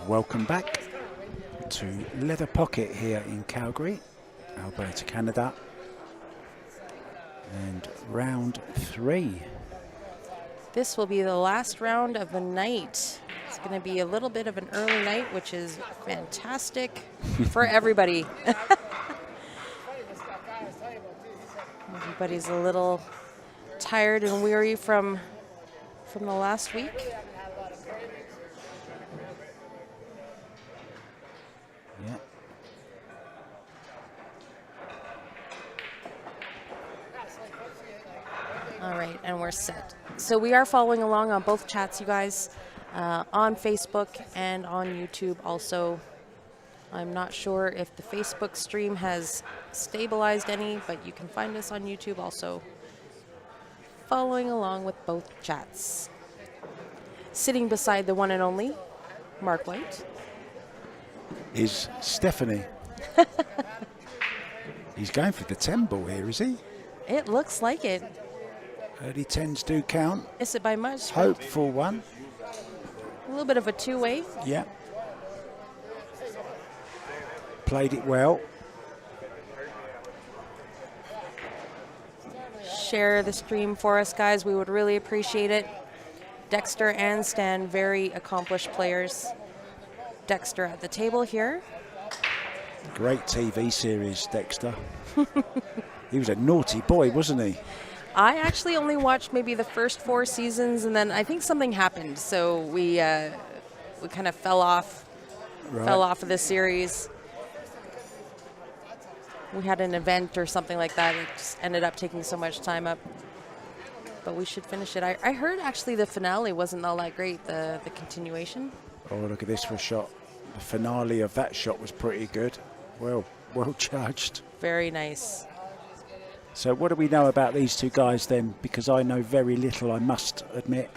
Welcome back to Leather Pocket here in Calgary, Alberta, Canada. And round 3. This will be the last round of the night. It's going to be a little bit of an early night, which is fantastic for everybody. Everybody's a little tired and weary from the last week. Yeah. All right, and we're set. So we are following along on both chats, you guys, on Facebook and on YouTube also. I'm not sure if the Facebook stream has stabilized any, but you can find us on YouTube also, following along with both chats. Sitting beside the one and only Mark White Is Stephanie. He's going for the 10 ball here, is he? It looks like it. Early 10s do count. Is it by much? Hopeful one. A little bit of a two-way. Yeah. Played it well. Share the stream for us, guys. We would really appreciate it. Dexter and Stan, very accomplished players. Dexter at the table here. Great TV series, Dexter. He was a naughty boy, wasn't he? I actually only watched maybe the first 4 seasons, and then I think something happened, so we kind of fell off of the series. We had an event or something like that. It just ended up taking so much time up. But we should finish it. I heard actually the finale wasn't all that great, the continuation. Oh, look at this for a shot. The finale of that shot was pretty good. Well judged. Very nice. So what do we know about these two guys then? Because I know very little, I must admit.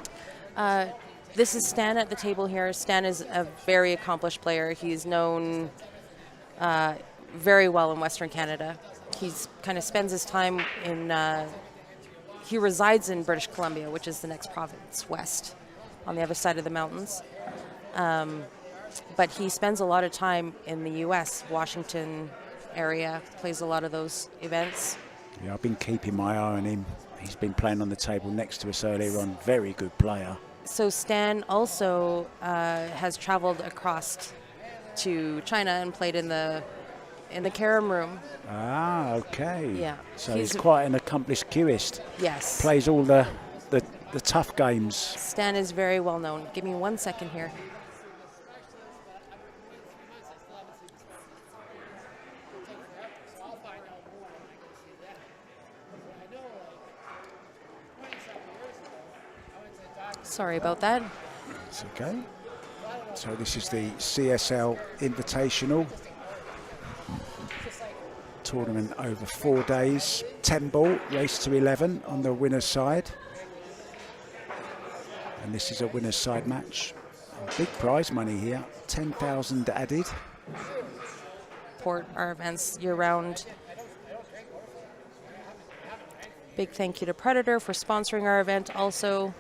This is Stan at the table here. Stan is a very accomplished player. He's known very well in Western Canada. He's kind of spends his time in, he resides in British Columbia, which is the next province west on the other side of the mountains. But he spends a lot of time in the U.S., Washington area, plays a lot of those events. Yeah, I've been keeping my eye on him. He's been playing on the table next to us earlier on. Very good player. So Stan also has traveled across to China and played in the Carom room. Ah, okay. Yeah. So he's quite an accomplished cueist. Yes. Plays all the tough games. Stan is very well known. Give me 1 second here. Sorry about that. It's okay. So this is the CSL Invitational tournament over 4 days. 10 ball, race to 11 on the winner's side. And this is a winner's side match. Big prize money here, 10,000 added. Support our events year-round. Big thank you to Predator for sponsoring our event also.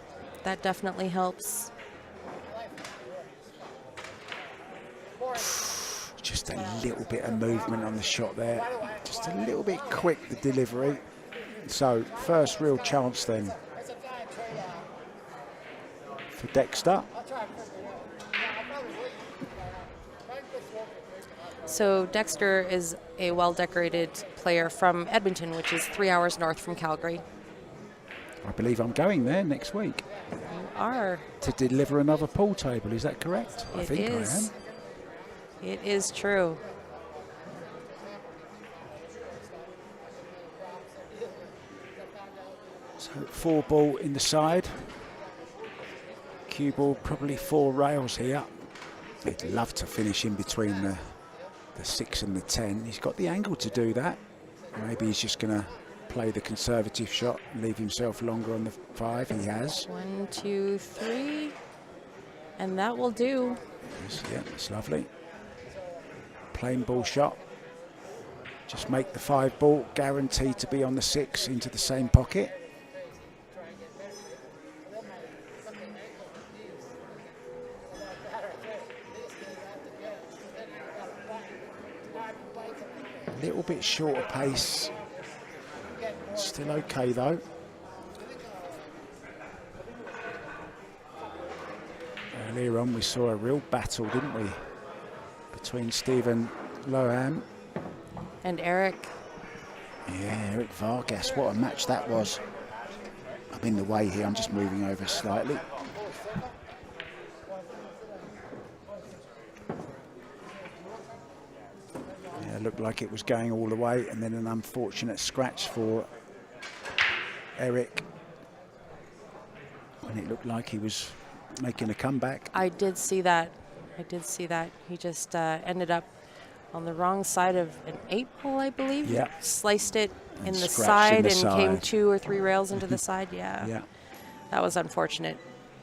That definitely helps. Just a little bit of movement on the shot there. Just a little bit quick, the delivery. So first real chance then for Dexter. So Dexter is a well-decorated player from Edmonton, which is 3 hours north from Calgary. I believe I'm going there next week. You are. To deliver another pool table, is that correct? I think I am. It is true. So 4 ball in the side. Cue ball, probably 4 rails here. He'd love to finish in between the 6 and the 10. He's got the angle to do that. Maybe he's just going to play the conservative shot and leave himself longer on the 5. He has. 1, 2, 3. And that will do. Yes, yeah, it's lovely. Plain ball shot. Just make the 5 ball, guaranteed to be on the 6 into the same pocket. A little bit shorter pace. Still okay though. Earlier on we saw a real battle, didn't we? Between Stephen Lohan and Eric. Yeah, Eric Vargas. What a match that was. I'm in the way here. I'm just moving over slightly. Yeah, it looked like it was going all the way, and then an unfortunate scratch for Eric when it looked like he was making a comeback. I did see that. He just ended up on the wrong side of an 8-ball, I believe. Yeah. Sliced it And in the scratched in side the and side. came 2 or 3 rails into the side. Yeah. Yeah. That was unfortunate.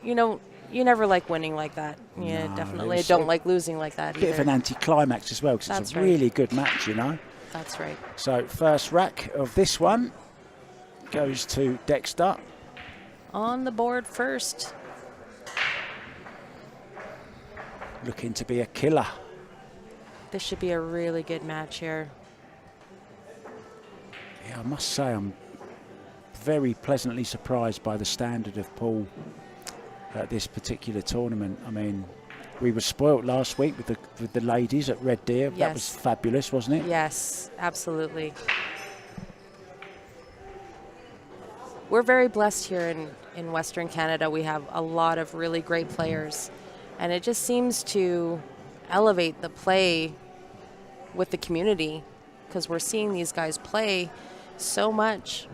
You know, you never like winning like that. Yeah, No, definitely. I it was don't like losing like that Bit either. of an anticlimax as well, because it's That's a right. really good match, you know. That's right. So first rack of this one goes to Dexter. On the board first. Looking to be a killer. This should be a really good match here. Yeah, I must say I'm very pleasantly surprised by the standard of pool at this particular tournament. I mean, we were spoilt last week with the ladies at Red Deer. Yes. That was fabulous, wasn't it? Yes, absolutely. We're very blessed here in Western Canada. We have a lot of really great players, and it just seems to elevate the play with the community because we're seeing these guys play so much.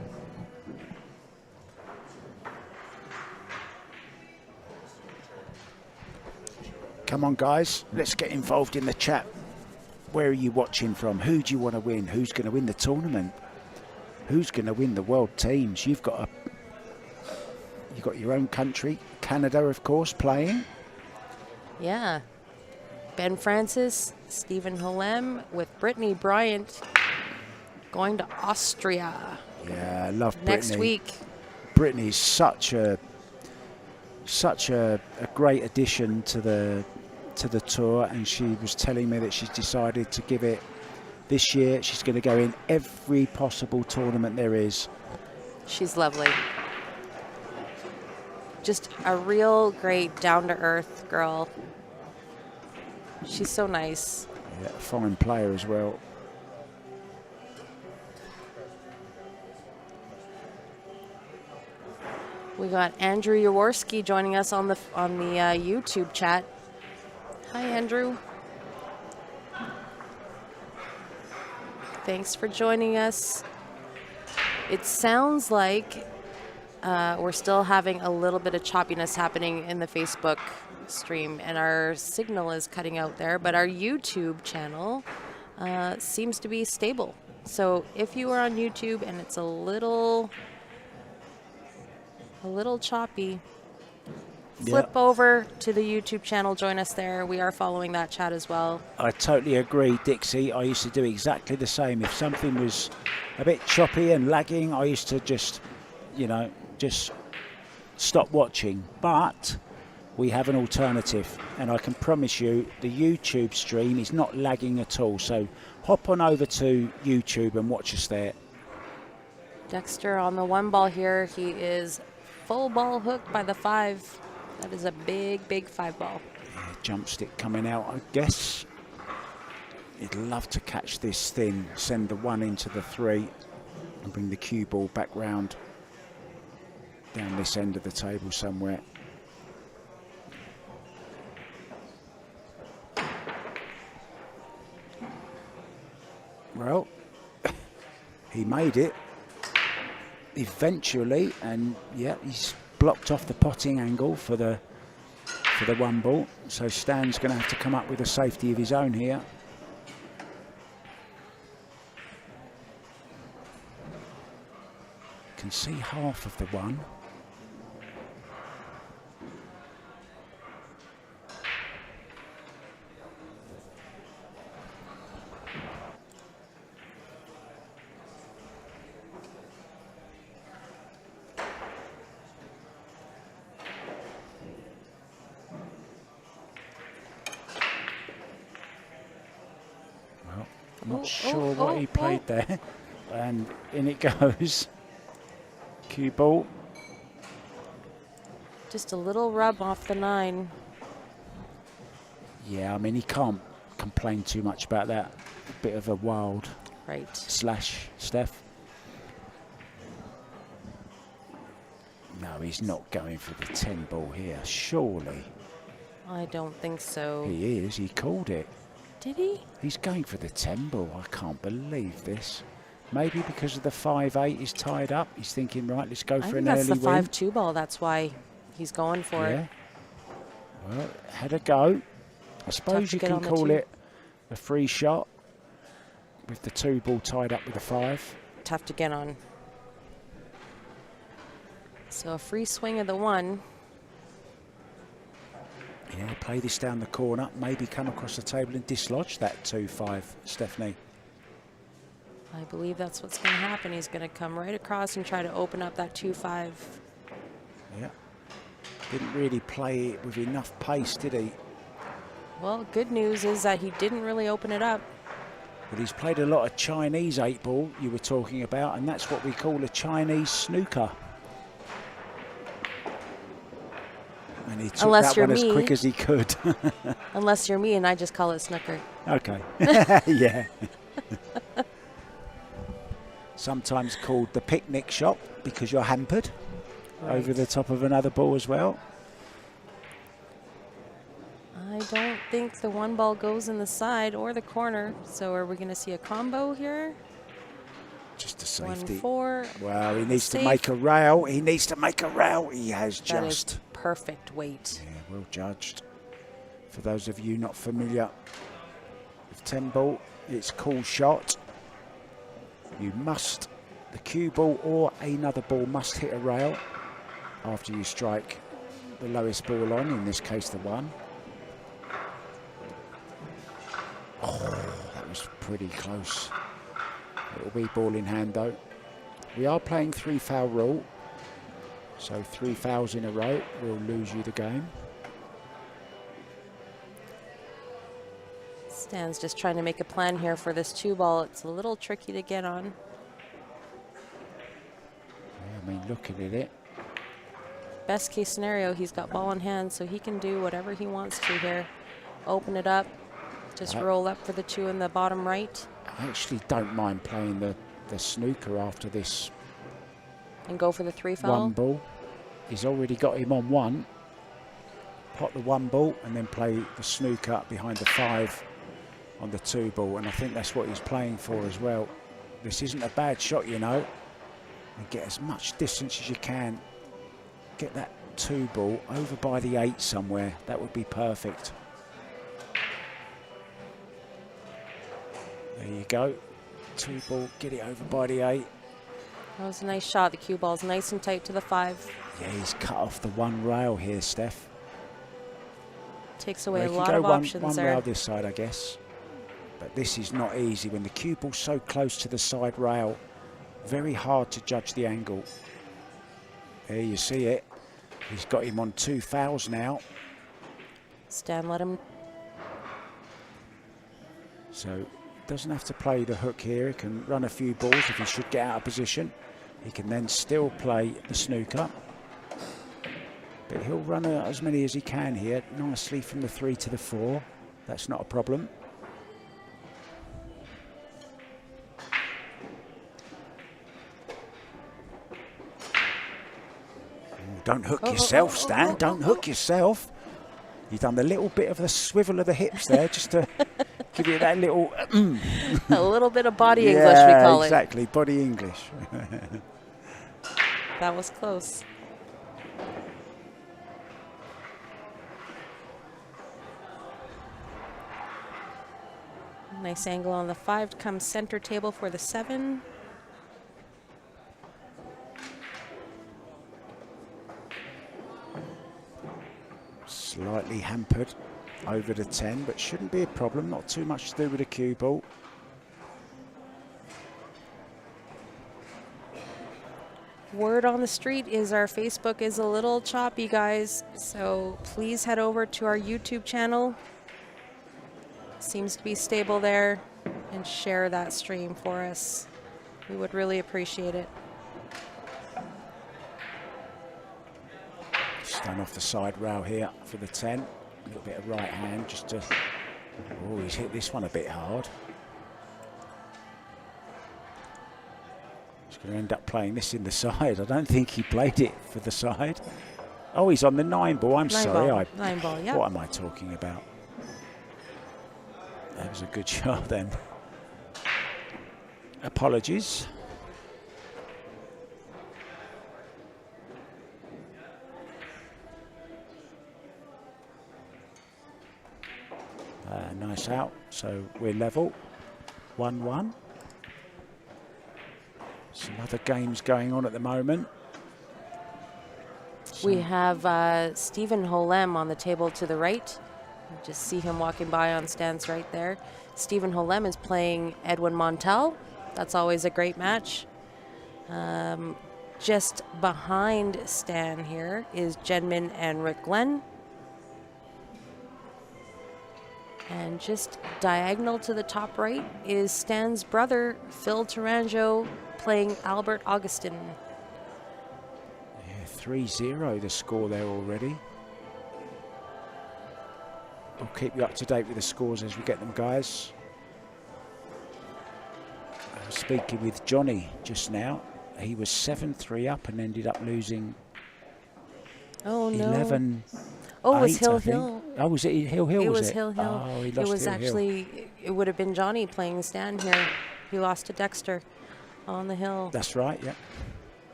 Come on, guys, let's get involved in the chat. Where are you watching from? Who do you want to win? Who's going to win the tournament? Who's going to win the world teams? You've got your own country, Canada, of course, playing. Yeah. Ben Francis, Stephen Holem with Brittany Bryant going to Austria Yeah, I love Brittany. next week. Brittany's such a great addition to the tour, and she was telling me that she's decided to give it this year. She's going to go in every possible tournament there is. She's lovely. Just a real great down-to-earth girl. She's so nice. Yeah, fine player as well. We got Andrew Jaworski joining us on the YouTube chat. Hi, Andrew. Thanks for joining us. It sounds like we're still having a little bit of choppiness happening in the Facebook stream, and our signal is cutting out there, but our YouTube channel seems to be stable. So if you are on YouTube and it's a little choppy, flip over to the YouTube channel, join us there. We are following that chat as well. I totally agree, Dixie. I used to do exactly the same. If something was a bit choppy and lagging, I used to just stop watching. But we have an alternative, and I can promise you the YouTube stream is not lagging at all. So hop on over to YouTube and watch us there. Dexter on the 1 ball here. He is full ball hooked by the 5. That is a big, big 5 ball. Yeah, jump stick coming out, I guess. He'd love to catch this thin, send the 1 into the 3 and bring the cue ball back round down this end of the table somewhere. Well, he made it eventually, and yeah, he's blocked off the potting angle for the 1 ball. So Stan's going to have to come up with a safety of his own here. Can see half of the 1. I'm not sure what he played there. And in it goes. Cue ball. Just a little rub off the 9. Yeah, I mean, he can't complain too much about that. A bit of a wild slash, Steph. No, he's not going for the 10 ball here, surely. I don't think so. He is, he called it. Did he? He's going for the 10 ball. I can't believe this. Maybe because of the 5-8 is tied up. He's thinking, right, let's go for an early win. I think that's the 5-2 ball. That's why he's going for it. Well, had a go. I suppose you can call it a free shot with the 2 ball tied up with a 5. Tough to get on. So a free swing of the 1. Yeah, play this down the corner, maybe come across the table and dislodge that 2-5, Stephanie. I believe that's what's going to happen. He's going to come right across and try to open up that 2-5. Yeah. Didn't really play it with enough pace, did he? Well, good news is that he didn't really open it up. But he's played a lot of Chinese 8-ball you were talking about, and that's what we call a Chinese snooker. And he took that one as quick as he could. Unless you're me and I just call it snooker. Okay. Yeah. Sometimes called the picnic shop because you're hampered over the top of another ball as well. I don't think the 1 ball goes in the side or the corner. So are we going to see a combo here? Just a safety. 1-4. Well, he needs to make a rail. He needs to make a rail. He has that just. Is perfect weight. Yeah, well judged. For those of you not familiar with 10 ball, it's call shot. You must, the cue ball or another ball must hit a rail after you strike the lowest ball on, in this case the 1. Oh, that was pretty close. It'll be ball in hand though. We are playing 3-foul rule, so 3 fouls in a row will lose you the game. Stan's just trying to make a plan here for this 2 ball. It's a little tricky to get on. Yeah, I mean, looking at it. Best case scenario, he's got ball in hand, so he can do whatever he wants to here. Open it up, just roll up for the 2 in the bottom right. I actually don't mind playing the snooker after this. And go for the 3 foul. 1 ball. He's already got him on 1. Pot the 1 ball and then play the snooker behind the 5 on the 2 ball. And I think that's what he's playing for as well. This isn't a bad shot, you know. And get as much distance as you can. Get that 2 ball over by the 8 somewhere. That would be perfect. There you go. 2 ball, get it over by the 8. That was a nice shot. The cue ball's nice and tight to the 5. Yeah, he's cut off the 1 rail here, Steph. Takes away a lot of options one there. rail this side, I guess. But this is not easy when the cue ball's so close to the side rail. Very hard to judge the angle. There you see it. He's got him on 2 fouls now. Stan let him. So doesn't have to play the hook here. He can run a few balls if he should get out of position. He can then still play the snooker. But he'll run as many as he can here, nicely from the 3 to the 4. That's not a problem. Don't hook yourself, Stan. Don't hook yourself. You've done a little bit of a swivel of the hips there just to give you that little... A little bit of body English, we call it. Exactly, body English. That was close. Nice angle on the 5 to come center table for the 7. Slightly hampered over the 10, but shouldn't be a problem. Not too much to do with the cue ball. Word on the street is our Facebook is a little choppy, guys. So please head over to our YouTube channel. Seems to be stable there. and share that stream for us. We would really appreciate it. Stand off the side rail here for the 10. A little bit of right hand just to... Oh, he's hit this one a bit hard. He's going to end up playing this in the side. I don't think he played it for the side. Oh, he's on the 9 ball. I'm sorry. 9 ball, yeah. What am I talking about? That was a good shot then. Apologies. Nice out. So we're level. 1-1. Some other games going on at the moment. We have Stephen Holem on the table to the right. You just see him walking by on stands right there. Stephen Holem is playing Edwin Montel. That's always a great match. Just behind Stan here is Jenmin and Rick Glenn. And just diagonal to the top right is Stan's brother, Phil Taranjo, playing Albert Augustin. 3-0 the score there already. We'll keep you up to date with the scores as we get them, guys. I was speaking with Johnny just now. He was 7-3 up and ended up losing 11. Oh, it was Hill Hill. Oh, was it Hill Hill? It was Hill Hill. Oh, he lost it was Hill actually, Hill. It would have been Johnny playing Stan here. He lost to Dexter on the hill. That's right, yeah.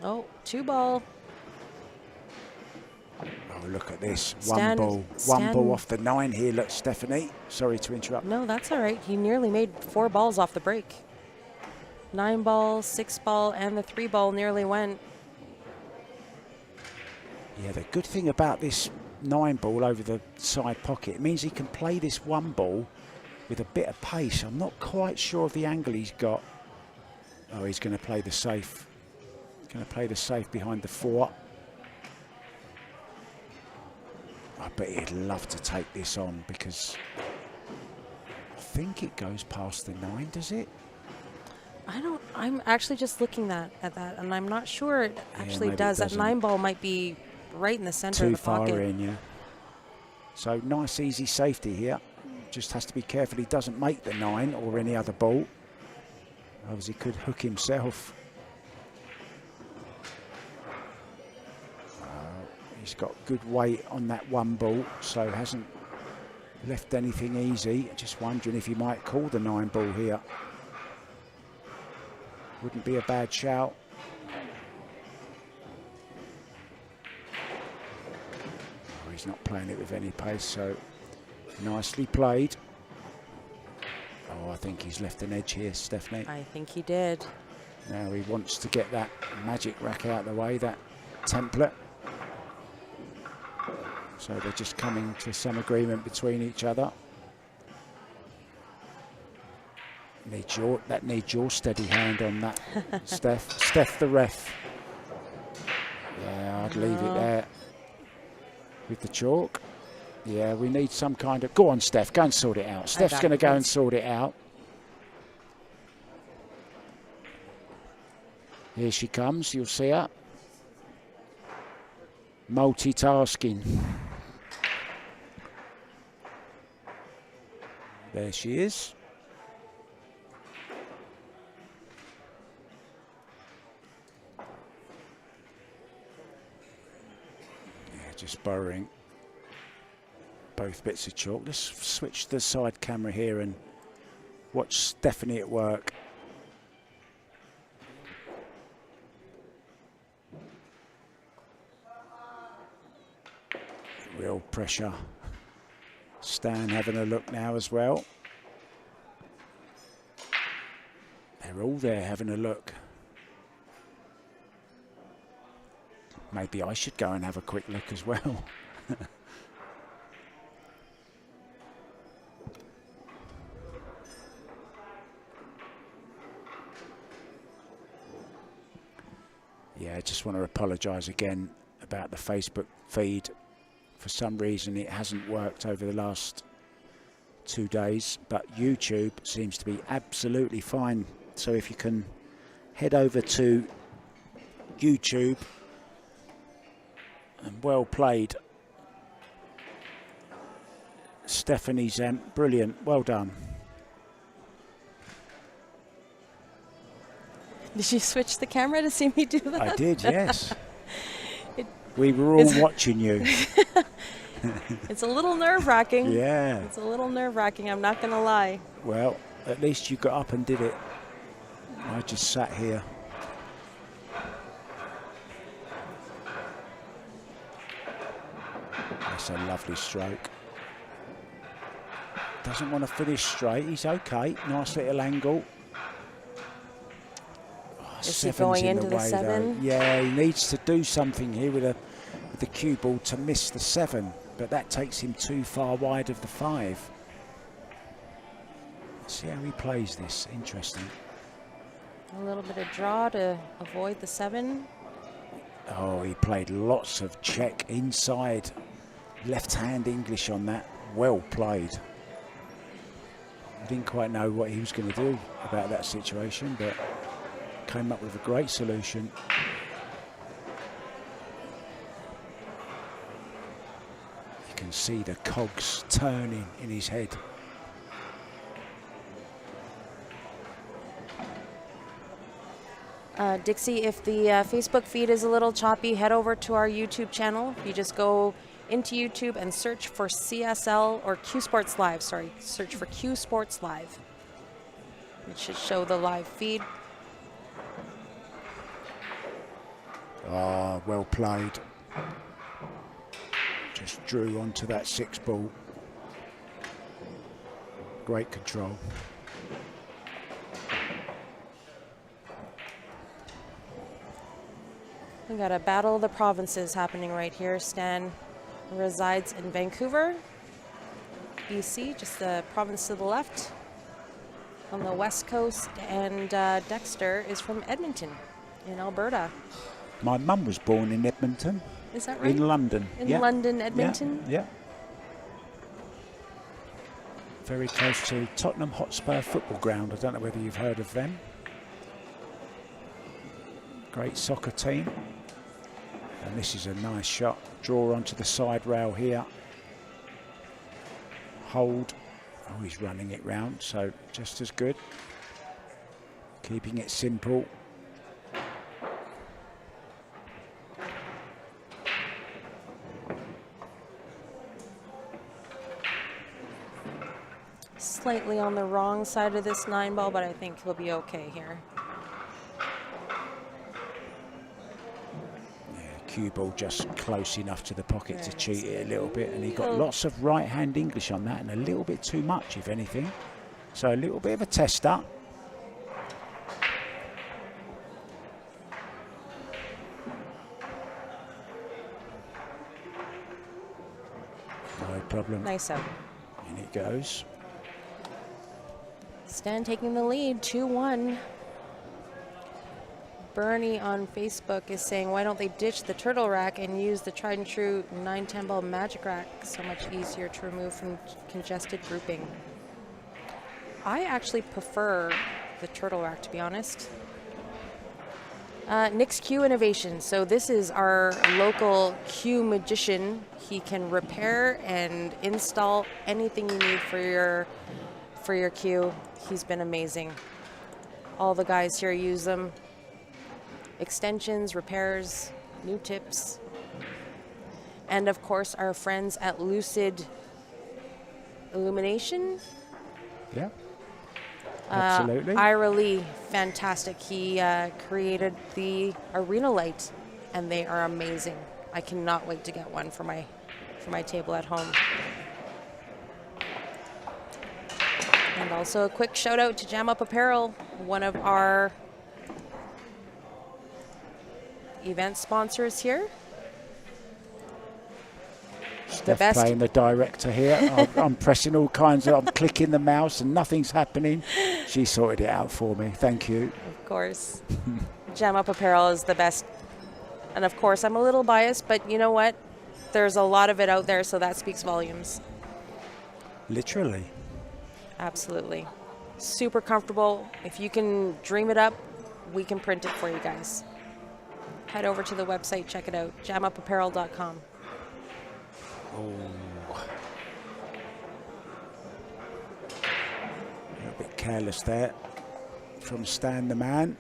Oh, 2 ball. Oh, look at this. Stan, one ball off the 9 here. Look, Stephanie. Sorry to interrupt. No, that's all right. He nearly made 4 balls off the break. 9 ball, 6 ball, and the 3 ball nearly went. Yeah, the good thing about this 9 ball over the side pocket, it means he can play this 1 ball with a bit of pace. I'm not quite sure of the angle he's got. Oh, he's going to play the safe. Going to play the safe behind the 4. I bet he'd love to take this on because I think it goes past the 9, does it? I'm actually just looking at that, and I'm not sure it actually does. That 9 ball might be right in the center of the pocket. Too far in, yeah. So nice, easy safety here. Just has to be careful he doesn't make the 9 or any other ball. Otherwise he could hook himself. He's got good weight on that 1 ball, so hasn't left anything easy. Just wondering if he might call the 9 ball here. Wouldn't be a bad shout. Oh, he's not playing it with any pace, so nicely played. Oh, I think he's left an edge here, Stephanie. I think he did. Now he wants to get that magic rack out of the way, that template. So they're just coming to some agreement between each other. That needs your steady hand on that, Steph. Steph the ref. Yeah, I'd leave it there with the chalk. Yeah, we need some kind of... Go on, Steph, go and sort it out. Steph's going to go and sort it out. Here she comes, you'll see her. Multitasking. There she is. Yeah, just borrowing both bits of chalk. Let's switch the side camera here and watch Stephanie at work. Real pressure. Stan having a look now as well. They're all there having a look. Maybe I should go and have a quick look as well. Yeah, I just want to apologise again about the Facebook feed. For some reason it hasn't worked over the last 2 days, but YouTube seems to be absolutely fine. So if you can head over to YouTube, and well played, Stephanie Zemp, brilliant, well done. Did you switch the camera to see me do that? I did, yes. We were all watching you. It's a little nerve-wracking. Yeah. It's a little nerve-wracking, I'm not going to lie. Well, at least you got up and did it. I just sat here. That's a lovely stroke. Doesn't want to finish straight. He's okay. Nice little angle. Oh, Is he going into the 7? Though. Yeah, he needs to do something here with the cue ball to miss the 7, but that takes him too far wide of the 5. Let's see how he plays this. Interesting. A little bit of draw to avoid the 7. Oh, he played lots of check inside. Left-hand English on that. Well played. I didn't quite know what he was going to do about that situation, but came up with a great solution. You can see the cogs turning in his head. Dixie, if the Facebook feed is a little choppy, head over to our YouTube channel. You just go into YouTube and search for CSL or Q Sports Live. Sorry, search for Q Sports Live. It should show the live feed. Ah, well played. Just drew onto that 6 ball. Great control. We got a battle of the provinces happening right here. Stan resides in Vancouver, BC, just the province to the left on the west coast, and Dexter is from Edmonton in Alberta. My mum was born in Edmonton. Is that right? In London. In yeah. London, Edmonton? Yeah. Very close to Tottenham Hotspur football ground. I don't know whether you've heard of them. Great soccer team. And this is a nice shot. Draw onto the side rail here. Hold. Oh, he's running it round, so just as good. Keeping it simple. Slightly on the wrong side of this 9 ball, but I think he'll be okay here. Cue ball just close enough to the pocket to cheat it a little bit, and he got lots of right-hand English on that and a little bit too much, if anything. So a little bit of a tester. No problem. Nice out. In it goes. Stan taking the lead, 2-1. Bernie on Facebook is saying, why don't they ditch the turtle rack and use the tried and true 9-10 ball magic rack? So much easier to remove from congested grouping. I actually prefer the turtle rack, to be honest. Nick's Q Innovation. So this is our local Q magician. He can repair and install anything you need for your Q. He's been amazing. All the guys here use them. Extensions, repairs, new tips. And of course, our friends at Lucid Illumination. Yeah, absolutely. Ira Lee, fantastic. He created the arena light, and they are amazing. I cannot wait to get one for my table at home. And also a quick shout out to Jam Up Apparel, one of our event sponsors here. Steph playing the director here. I'm pressing all kinds of, I'm clicking the mouse and nothing's happening. She sorted it out for me. Thank you. Of course. Jam Up Apparel is the best. And of course, I'm a little biased, but you know what? There's a lot of it out there, so that speaks volumes. Literally. Absolutely. Super comfortable. If you can dream it up, we can print it for you guys. Head over to the website, check it out, jamupapparel.com. Oh. A little bit careless there from Stan the man.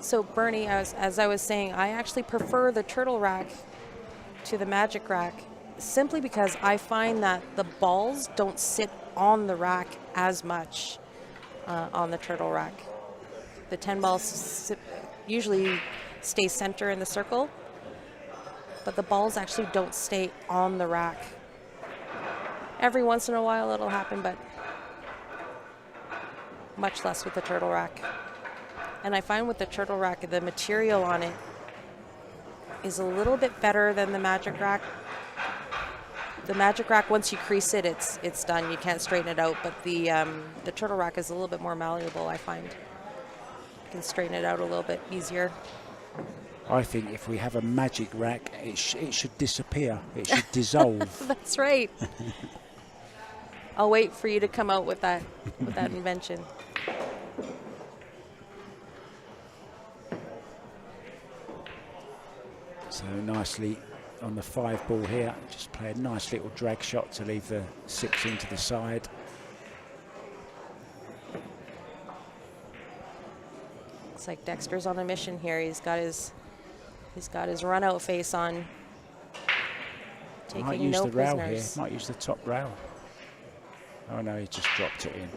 So Bernie, as I was saying, I actually prefer the turtle rack to the magic rack simply because I find that the balls don't sit on the rack as much on the turtle rack. The 10 balls usually stay center in the circle, but the balls actually don't stay on the rack. Every once in a while it'll happen, but much less with the turtle rack. And I find with the turtle rack, the material on it is a little bit better than the magic rack. The magic rack, once you crease it, it's done. You can't straighten it out. But the turtle rack is a little bit more malleable, I find. You can straighten it out a little bit easier. I think if we have a magic rack, it should disappear. It should dissolve. That's right. I'll wait for you to come out with that invention. So nicely on the 5 ball here, just play a nice little drag shot to leave the 6 into the side. It's like Dexter's on a mission here. He's got his run out face on. Might use the rail here. Might use the top rail. Oh no, he just dropped it in.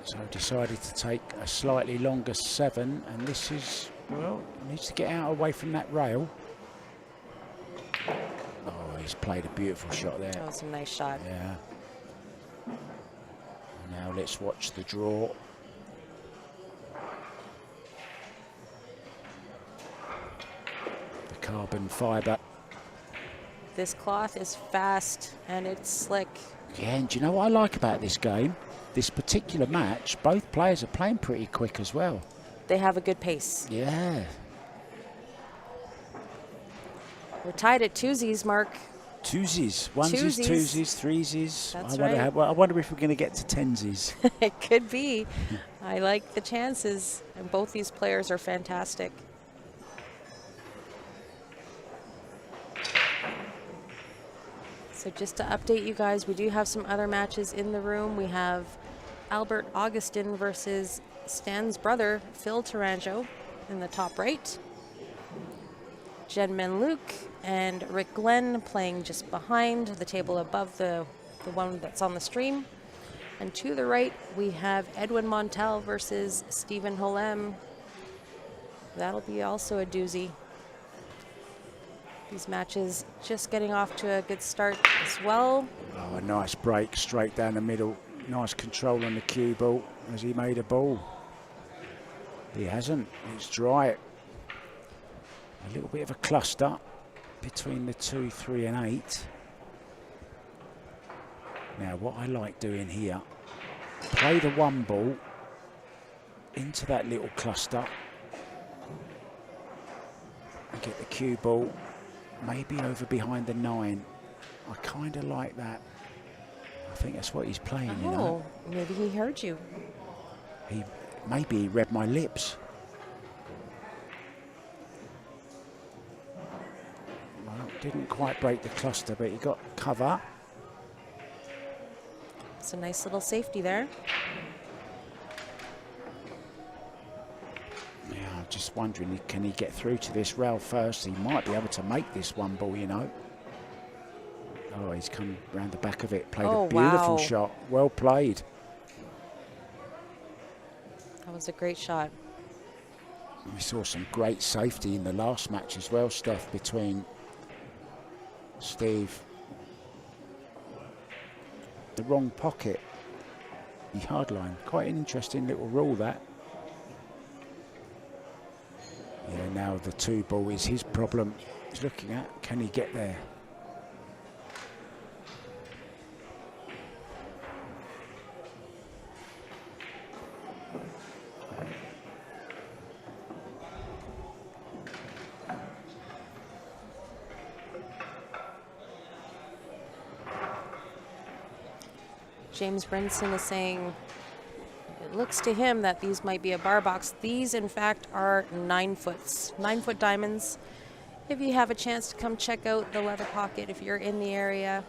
So decided to take a slightly longer 7, and this is, well, needs to get out away from that rail. Oh, he's played a beautiful shot there. That was a nice shot. Yeah. Now let's watch the draw. The carbon fibre. This cloth is fast and it's slick. Yeah, and do you know what I like about this game? This particular match, both players are playing pretty quick as well. They have a good pace. Yeah. We're tied at twosies, Mark. Twosies, onesies, twosies, threesies. That's right. I wonder if we're going to get to tensies. It could be. I like the chances, and both these players are fantastic. So just to update you guys, we do have some other matches in the room. We have Albert Augustin versus Stan's brother, Phil Taranjo, in the top right. Jen Menluc and Rick Glenn playing just behind the table above the one that's on the stream. And to the right, we have Edwin Montel versus Stephen Holem. That'll be also a doozy. These matches just getting off to a good start as well. Oh, a nice break straight down the middle. Nice control on the cue ball. Has he made a ball? He hasn't. It's dry. A little bit of a cluster between the 2, 3 and 8. Now what I like doing here, play the 1 ball into that little cluster and get the cue ball maybe over behind the 9. I kind of like that. I think that's what he's playing, you know. Maybe he heard you. Maybe he read my lips. Well, didn't quite break the cluster, but he got cover. It's a nice little safety there. Yeah, I'm just wondering, can he get through to this rail first? He might be able to make this 1 ball, you know. Oh, he's come round the back of it, played a beautiful shot. Well played. That was a great shot. We saw some great safety in the last match as well, Steph, between Steve. The wrong pocket, the hard line. Quite an interesting little rule, that. Yeah, now the 2 ball is his problem. He's looking at, can he get there? James Brinson is saying it looks to him that these might be a bar box. These, in fact, are 9-foot diamonds. If you have a chance to come check out the Leather Pocket, if you're in the area,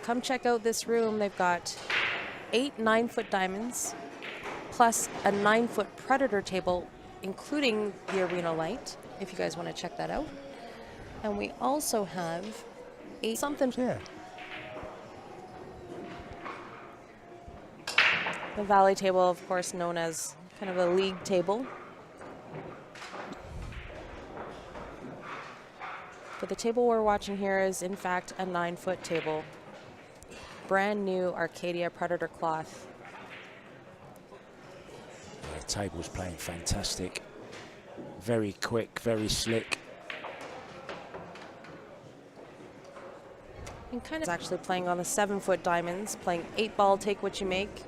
come check out this room. They've got 8 9-foot diamonds, plus a 9-foot Predator table, including the arena light, if you guys want to check that out. And we also have something. Yeah. The Valley table, of course, known as kind of a league table. But the table we're watching here is, in fact, a 9-foot table. Brand new Arcadia Predator cloth. The table's playing fantastic. Very quick, very slick. And kind of actually playing on the 7-foot diamonds, playing 8-ball, take what you make.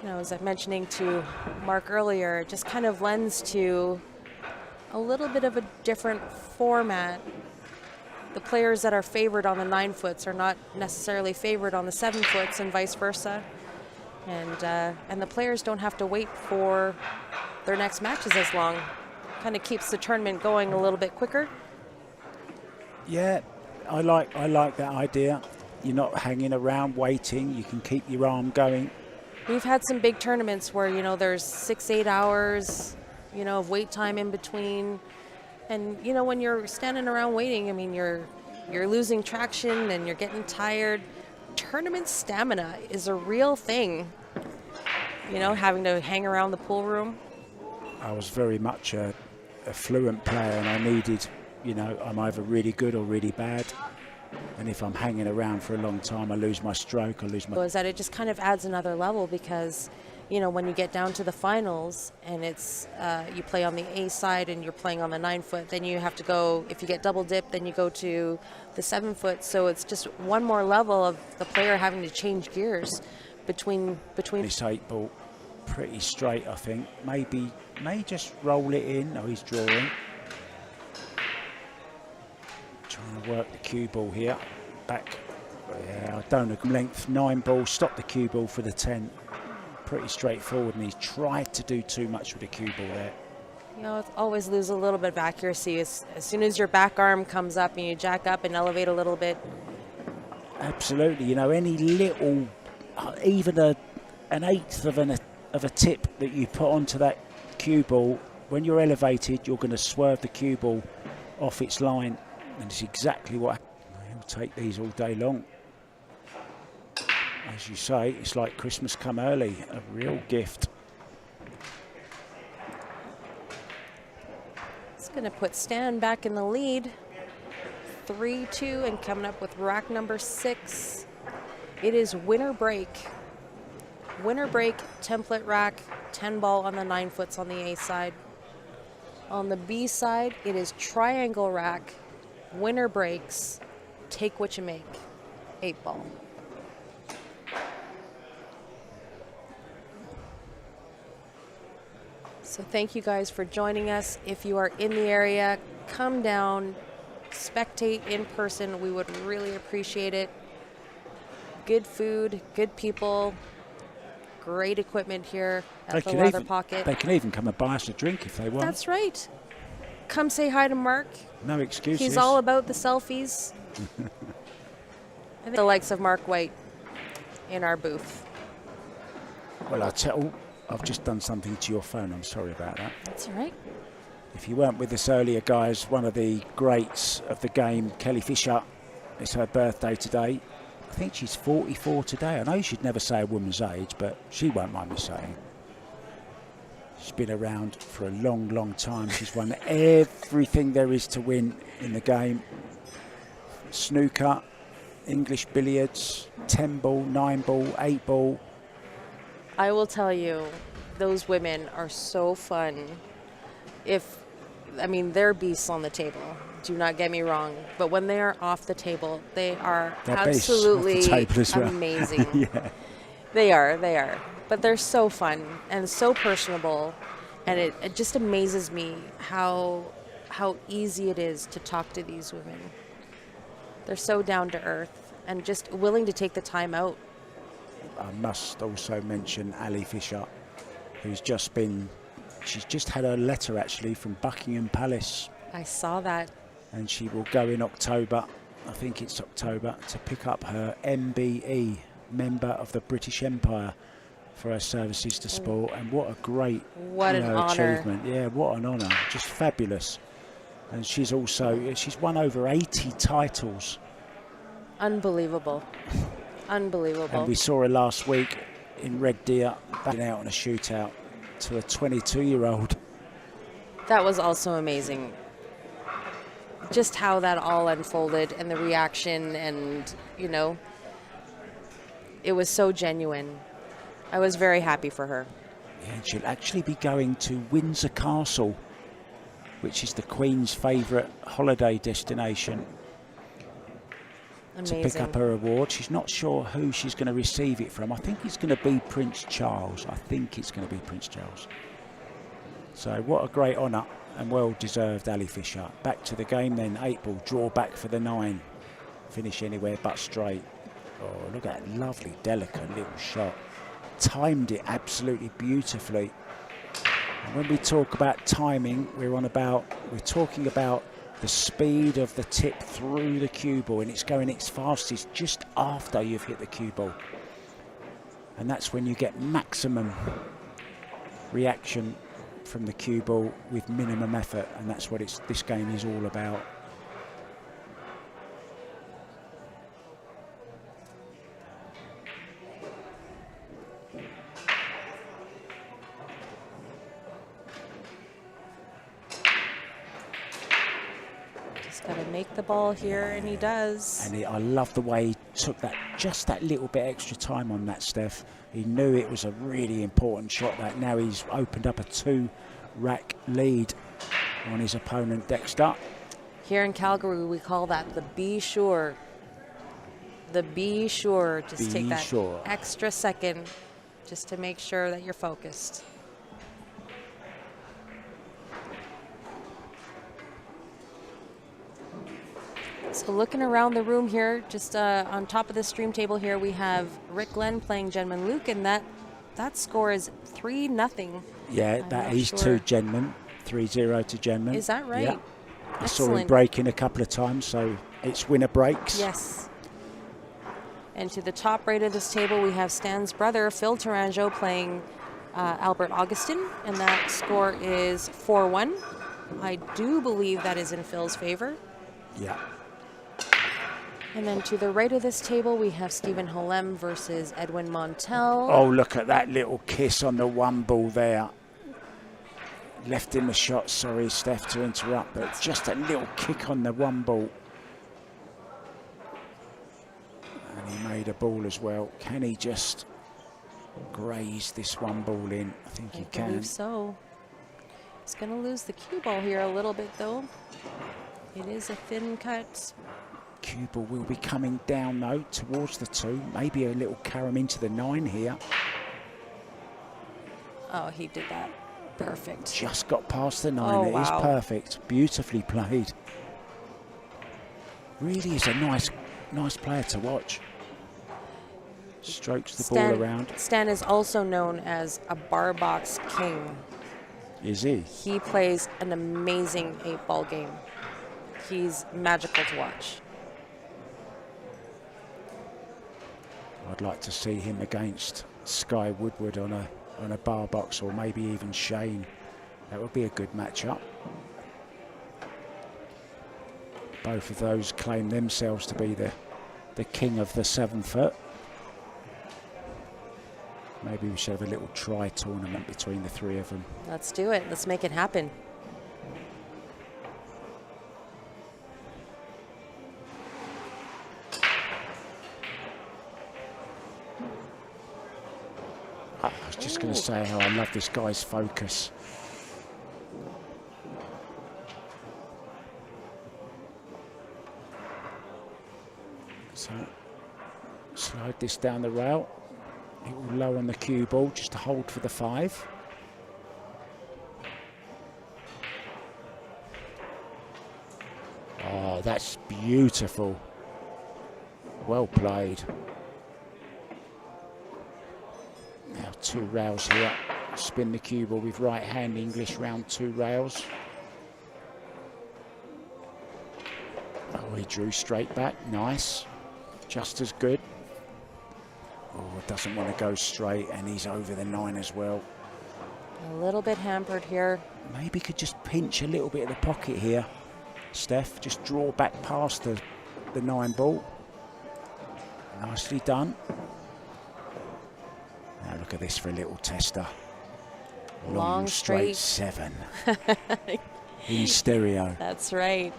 You know, as I was mentioning to Mark earlier, it just kind of lends to a little bit of a different format. The players that are favored on the 9-foots are not necessarily favored on the 7-foots, and vice versa. And the players don't have to wait for their next matches as long. Kind of keeps the tournament going a little bit quicker. Yeah, I like that idea. You're not hanging around waiting. You can keep your arm going. We've had some big tournaments where, you know, there's 6-8 hours, you know, of wait time in between. And, you know, when you're standing around waiting, I mean, you're losing traction and you're getting tired. Tournament stamina is a real thing, you know, having to hang around the pool room. I was very much a fluent player, and I needed, you know, I'm either really good or really bad. And if I'm hanging around for a long time, I lose my stroke, I lose my... Is that it just kind of adds another level because, you know, when you get down to the finals and it's you play on the A side and you're playing on the 9-foot, then you have to go, if you get double dipped, then you go to the 7-foot. So it's just one more level of the player having to change gears between. This 8-ball, pretty straight, I think. May just roll it in. Oh, he's drawing. Trying to work the cue ball here. Back. Yeah, I don't know. Length 9-ball. Stop the cue ball for the 10. Pretty straightforward, and he's tried to do too much with the cue ball there. You know, it's always lose a little bit of accuracy. As soon as your back arm comes up and you jack up and elevate a little bit. Absolutely. You know, any little, even an 1/8 of a tip that you put onto that cue ball, when you're elevated, you're going to swerve the cue ball off its line. And it's exactly what he'll take these all day long. As you say, it's like Christmas come early, a real gift. It's going to put Stan back in the lead. 3-2 and coming up with rack number 6. It is winner break. Winner break, template rack, 10-ball on the 9-foots on the A side. On the B side, it is triangle rack, winner breaks, take what you make, 8-ball. So thank you guys for joining us. If you are in the area, come down, spectate in person. We would really appreciate it. Good food, good people, great equipment here at the Leather Pocket. They can even come and buy us a drink if they want. That's right. Come say hi to Mark. No excuses. He's all about the selfies. I think the likes of Mark White in our booth. Well, I've just done something to your phone. I'm sorry about that. That's all right. If you weren't with us earlier, guys, one of the greats of the game, Kelly Fisher, it's her birthday today. I think she's 44 today. I know she'd never say a woman's age, but she won't mind me saying. She's been around for a long, long time. She's won everything there is to win in the game. Snooker, English billiards, 10-ball, 9-ball, 8-ball. I will tell you, those women are so fun. They're beasts on the table. Do not get me wrong. But when they are off the table, they are absolutely amazing. Yeah. They are. But they're so fun and so personable. And it just amazes me how easy it is to talk to these women. They're so down to earth. and just willing to take the time out. I must also mention Ali Fisher, who's she's just had a letter actually from Buckingham Palace. I saw that. And she will go in October, I think it's October, to pick up her MBE, Member of the British Empire, for her services to sport. And what a great an honor. achievement. Yeah, what an honour. Just fabulous. And she's won over 80 titles. Unbelievable. Unbelievable. And we saw her last week in Red Deer, backing out on a shootout to a 22-year-old. That was also amazing. Just how that all unfolded and the reaction, and, you know, it was so genuine. I was very happy for her. Yeah, and she'll actually be going to Windsor Castle, which is the Queen's favourite holiday destination. Amazing. To pick up her award. She's not sure who she's going to receive it from. I think it's going to be Prince Charles. So what a great honour, and well deserved, Ali Fisher. Back to the game then. 8-ball, draw back for the 9. Finish anywhere but straight. Oh, look at that lovely, delicate little shot. Timed it absolutely beautifully. And when we talk about timing, we're talking about the speed of the tip through the cue ball, and it's going its fastest just after you've hit the cue ball. And that's when you get maximum reaction from the cue ball with minimum effort, and that's what this game is all about. Got to make the ball here, and he does. And I love the way he took just that little bit extra time on that, Steph. He knew it was a really important shot. That now he's opened up a 2-rack lead on his opponent, Dexter. Here in Calgary, we call that the be sure. The be sure. Just take that extra second just to make sure that you're focused. So looking around the room here, just on top of the stream table here, we have Rick Glenn playing Jenman Luke, and that score is 3-0. Yeah, that is to Jenman, 3-0 to Jenman. Is that right? Yeah. I saw him breaking a couple of times, so it's winner breaks. Yes. And to the top right of this table, we have Stan's brother, Phil Taranjo, playing Albert Augustin, and that score is 4-1. I do believe that is in Phil's favor. Yeah. And then to the right of this table, we have Stephen Holem versus Edwin Montel. Oh, look at that little kiss on the 1-ball there. Left in the shot, sorry, Steph, to interrupt, but just a little kick on the 1-ball. And he made a ball as well. Can he just graze this 1-ball in? I think he can. I believe so. He's going to lose the cue ball here a little bit, though. It is a thin cut. Cue ball will be coming down, though, towards the 2. Maybe a little carom into the 9 here. Oh, he did that. Perfect. Just got past the 9. Oh, It is wow. perfect. Beautifully played. Really is a nice player to watch. Strokes the ball around. Stan is also known as a bar box king. Is he? He plays an amazing 8-ball game. He's magical to watch. I'd like to see him against Sky Woodward on a bar box, or maybe even Shane. That would be a good matchup. Both of those claim themselves to be the king of the 7-foot. Maybe we should have a little tournament between the 3 of them. Let's do it. Let's make it happen. I was just going to say how I love this guy's focus. So, slide this down the rail. It will low on the cue ball just to hold for the 5. Oh, that's beautiful. Well played. Now 2 rails here. Spin the cue ball with right hand English round 2 rails. Oh, he drew straight back. Nice. Just as good. Oh, doesn't want to go straight, and he's over the 9 as well. A little bit hampered here. Maybe could just pinch a little bit of the pocket here, Steph. Just draw back past the 9 ball. Nicely done. Now look at this for a little tester. Long straight 7. In stereo. That's right.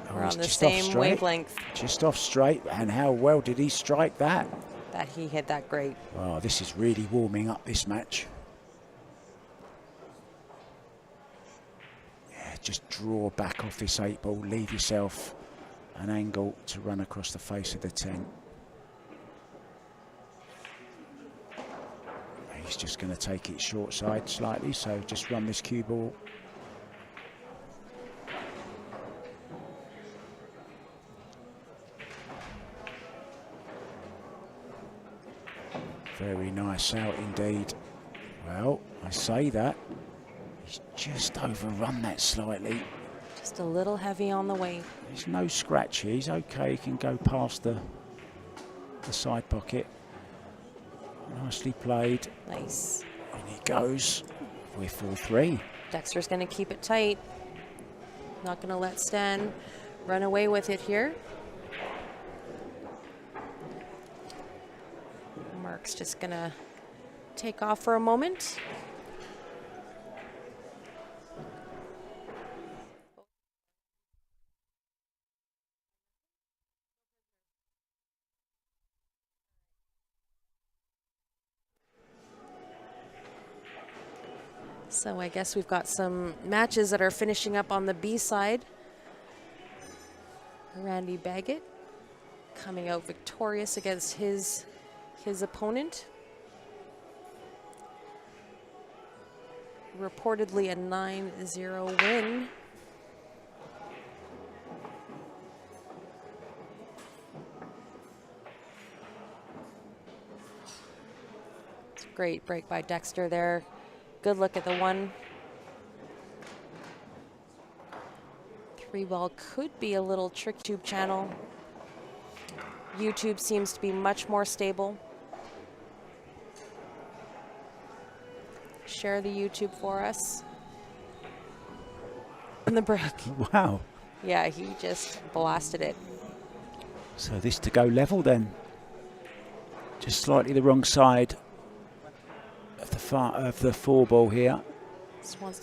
Oh, We're he's on the just off same straight. wavelength. Just off straight, and how well did he strike that? That he hit that great. Oh, this is really warming up this match. Yeah, just draw back off this 8 ball. Leave yourself an angle to run across the face of the 10. He's just going to take it short side slightly, so just run this cue ball. Very nice out indeed. Well, I say that. He's just overrun that slightly. Just a little heavy on the weight. There's no scratch here. He's okay. He can go past the side pocket. Nicely played. Nice. And he goes. We're 4-3. Dexter's going to keep it tight. Not going to let Stan run away with it here. Mark's just going to take off for a moment. So I guess we've got some matches that are finishing up on the B side. Randy Baggett coming out victorious against his opponent. Reportedly a 9-0 win. It's a great break by Dexter there. Good look at the 1. 3 ball could be a little trick tube channel. YouTube seems to be much more stable. Share the YouTube for us. In the break. Wow. Yeah, he just blasted it. So this to go level then. Just slightly the wrong side of the 4 ball here.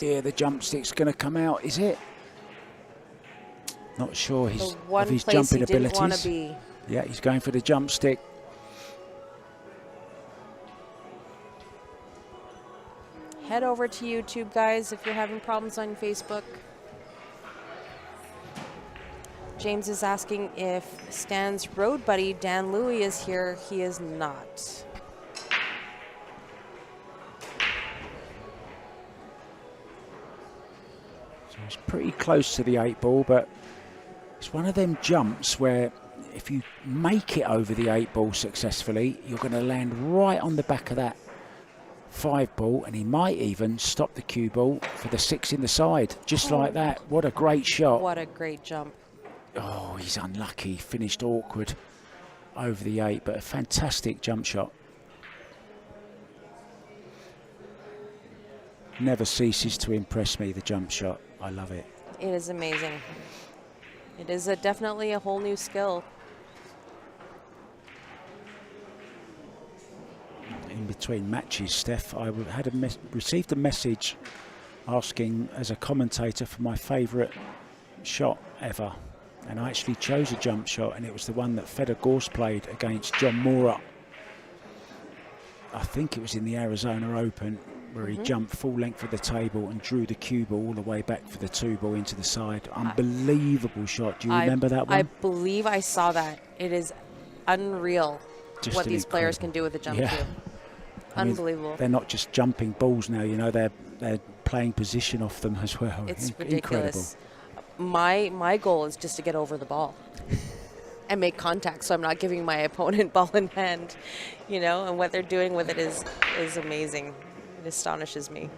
Yeah, the jump stick's going to come out, is it? Not sure of his jumping abilities. Want to be. Yeah, he's going for the jump stick. Head over to YouTube, guys, if you're having problems on Facebook. James is asking if Stan's road buddy, Dan Louie, is here. He is not. So it's pretty close to the 8 ball, but it's one of them jumps where if you make it over the 8 ball successfully, you're going to land right on the back of that 5 ball, and he might even stop the cue ball for the 6 in the side, just like that. What a great shot. What a great jump. Oh, he's unlucky. Finished awkward over the 8, but a fantastic jump shot. Never ceases to impress me, the jump shot. I love it. It is amazing. It is definitely a whole new skill. In between matches, Steph, I had received a message asking as a commentator for my favourite shot ever, and I actually chose a jump shot, and it was the one that Feder Gorse played against John Mora. I think it was in the Arizona Open, where he jumped full length of the table and drew the cue ball all the way back for the 2 ball into the side. Unbelievable shot. Do you remember that one? I believe I saw that. It is unreal what these players can do with a jump cue. Unbelievable. They're not just jumping balls now, you know, they're playing position off them as well. It's ridiculous. My goal is just to get over the ball. and make contact, so I'm not giving my opponent ball in hand, you know, and what they're doing with it is amazing. It astonishes me.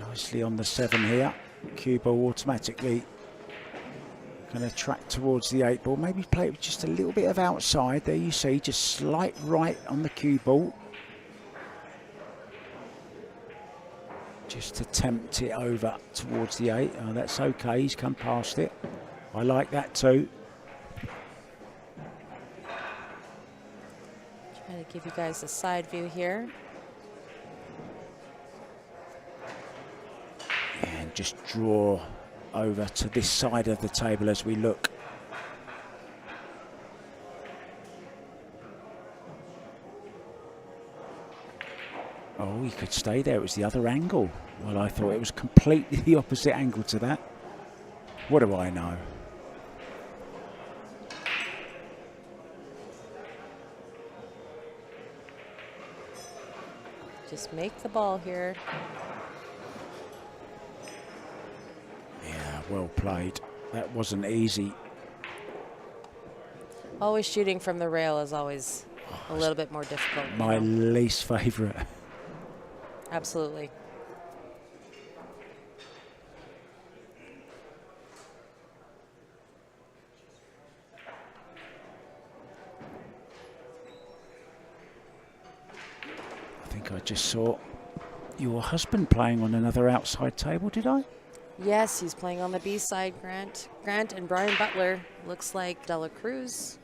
Nicely on the 7 here. Cue ball automatically going to track towards the 8 ball. Maybe play it with just a little bit of outside. There you see, just slight right on the cue ball. Just to tempt it over towards the 8. Oh, that's okay, he's come past it. I like that too. Try to give you guys a side view here. And just draw over to this side of the table as we look. Oh, he could stay there. It was the other angle. Well, I thought it was completely the opposite angle to that. What do I know? Just make the ball here. Yeah, well played. That wasn't easy. Always shooting from the rail is always a little bit more difficult. My you know? least favourite. Absolutely. I think I just saw your husband playing on another outside table, did I? Yes, he's playing on the B side, Grant. Grant and Brian Butler. Looks like Dela Cruz.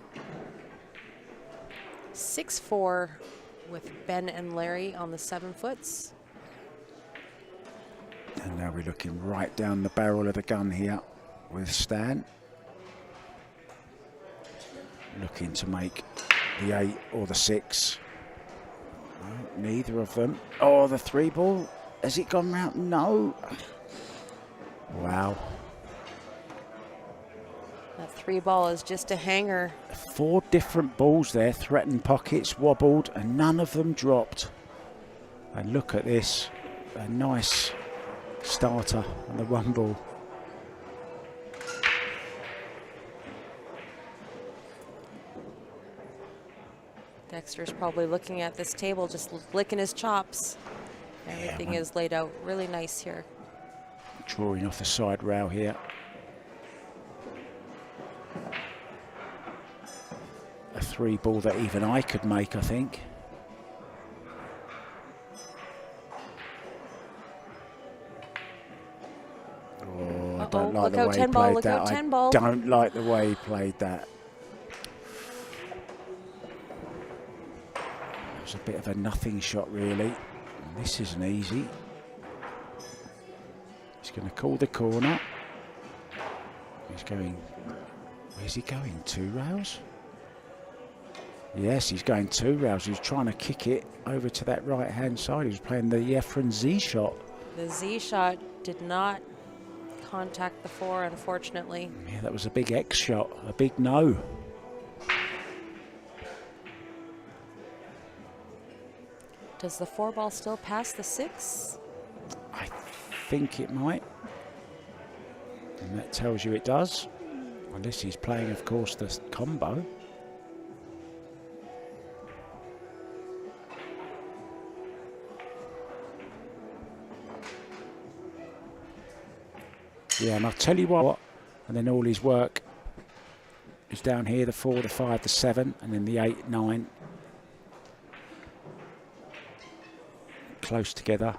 6'4" with Ben and Larry on the 7-foots. And now we're looking right down the barrel of the gun here with Stan. Looking to make the 8 or the 6. No, neither of them. Oh, the 3 ball. Has it gone round? No. Wow. That 3 ball is just a hanger. 4 different balls there, threatened pockets, wobbled, and none of them dropped. And look at this. A nice starter on the 1 ball. Dexter's probably looking at this table, just licking his chops. Everything is laid out really nice here. Drawing off the side rail here. A 3 ball that even I could make, I think. Oh, I don't like the way he played that. I don't like the way he played that. It was a bit of a nothing shot, really. And this isn't easy. He's going to call the corner. He's going... Where's he going? 2 rails? Yes, he's going 2 rails. He was trying to kick it over to that right-hand side. He was playing the Efren Z shot. The Z shot did not contact the 4, unfortunately. Yeah, that was a big X shot, a big no. Does the 4 ball still pass the 6? I think it might. And that tells you it does. Unless he's playing, of course, the combo. Yeah, and I'll tell you what, and then all his work is down here, the 4, the 5, the 7, and then the 8, 9. Close together.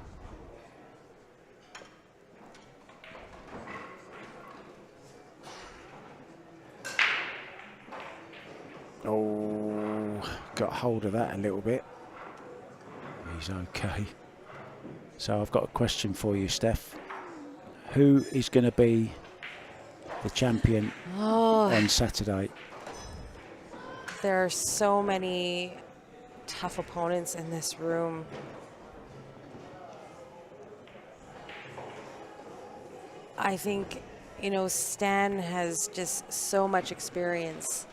Oh, got hold of that a little bit. He's okay. So I've got a question for you, Steph. Who is going to be the champion on Saturday? There are so many tough opponents in this room. I think, you know, Stan has just so much experience.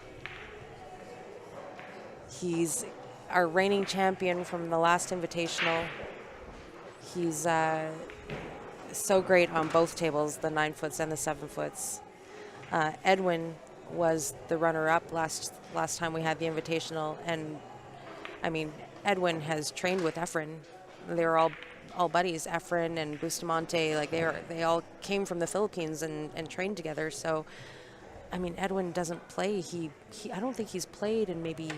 He's our reigning champion from the last Invitational. He's so great on both tables, the 9-foots and the 7-foots. Edwin was the runner-up last time we had the Invitational, and I mean, Edwin has trained with Efren. They were all buddies, Efren and Bustamante. Like they all came from the Philippines and trained together. So, I mean, Edwin doesn't play. He I don't think he's played in maybe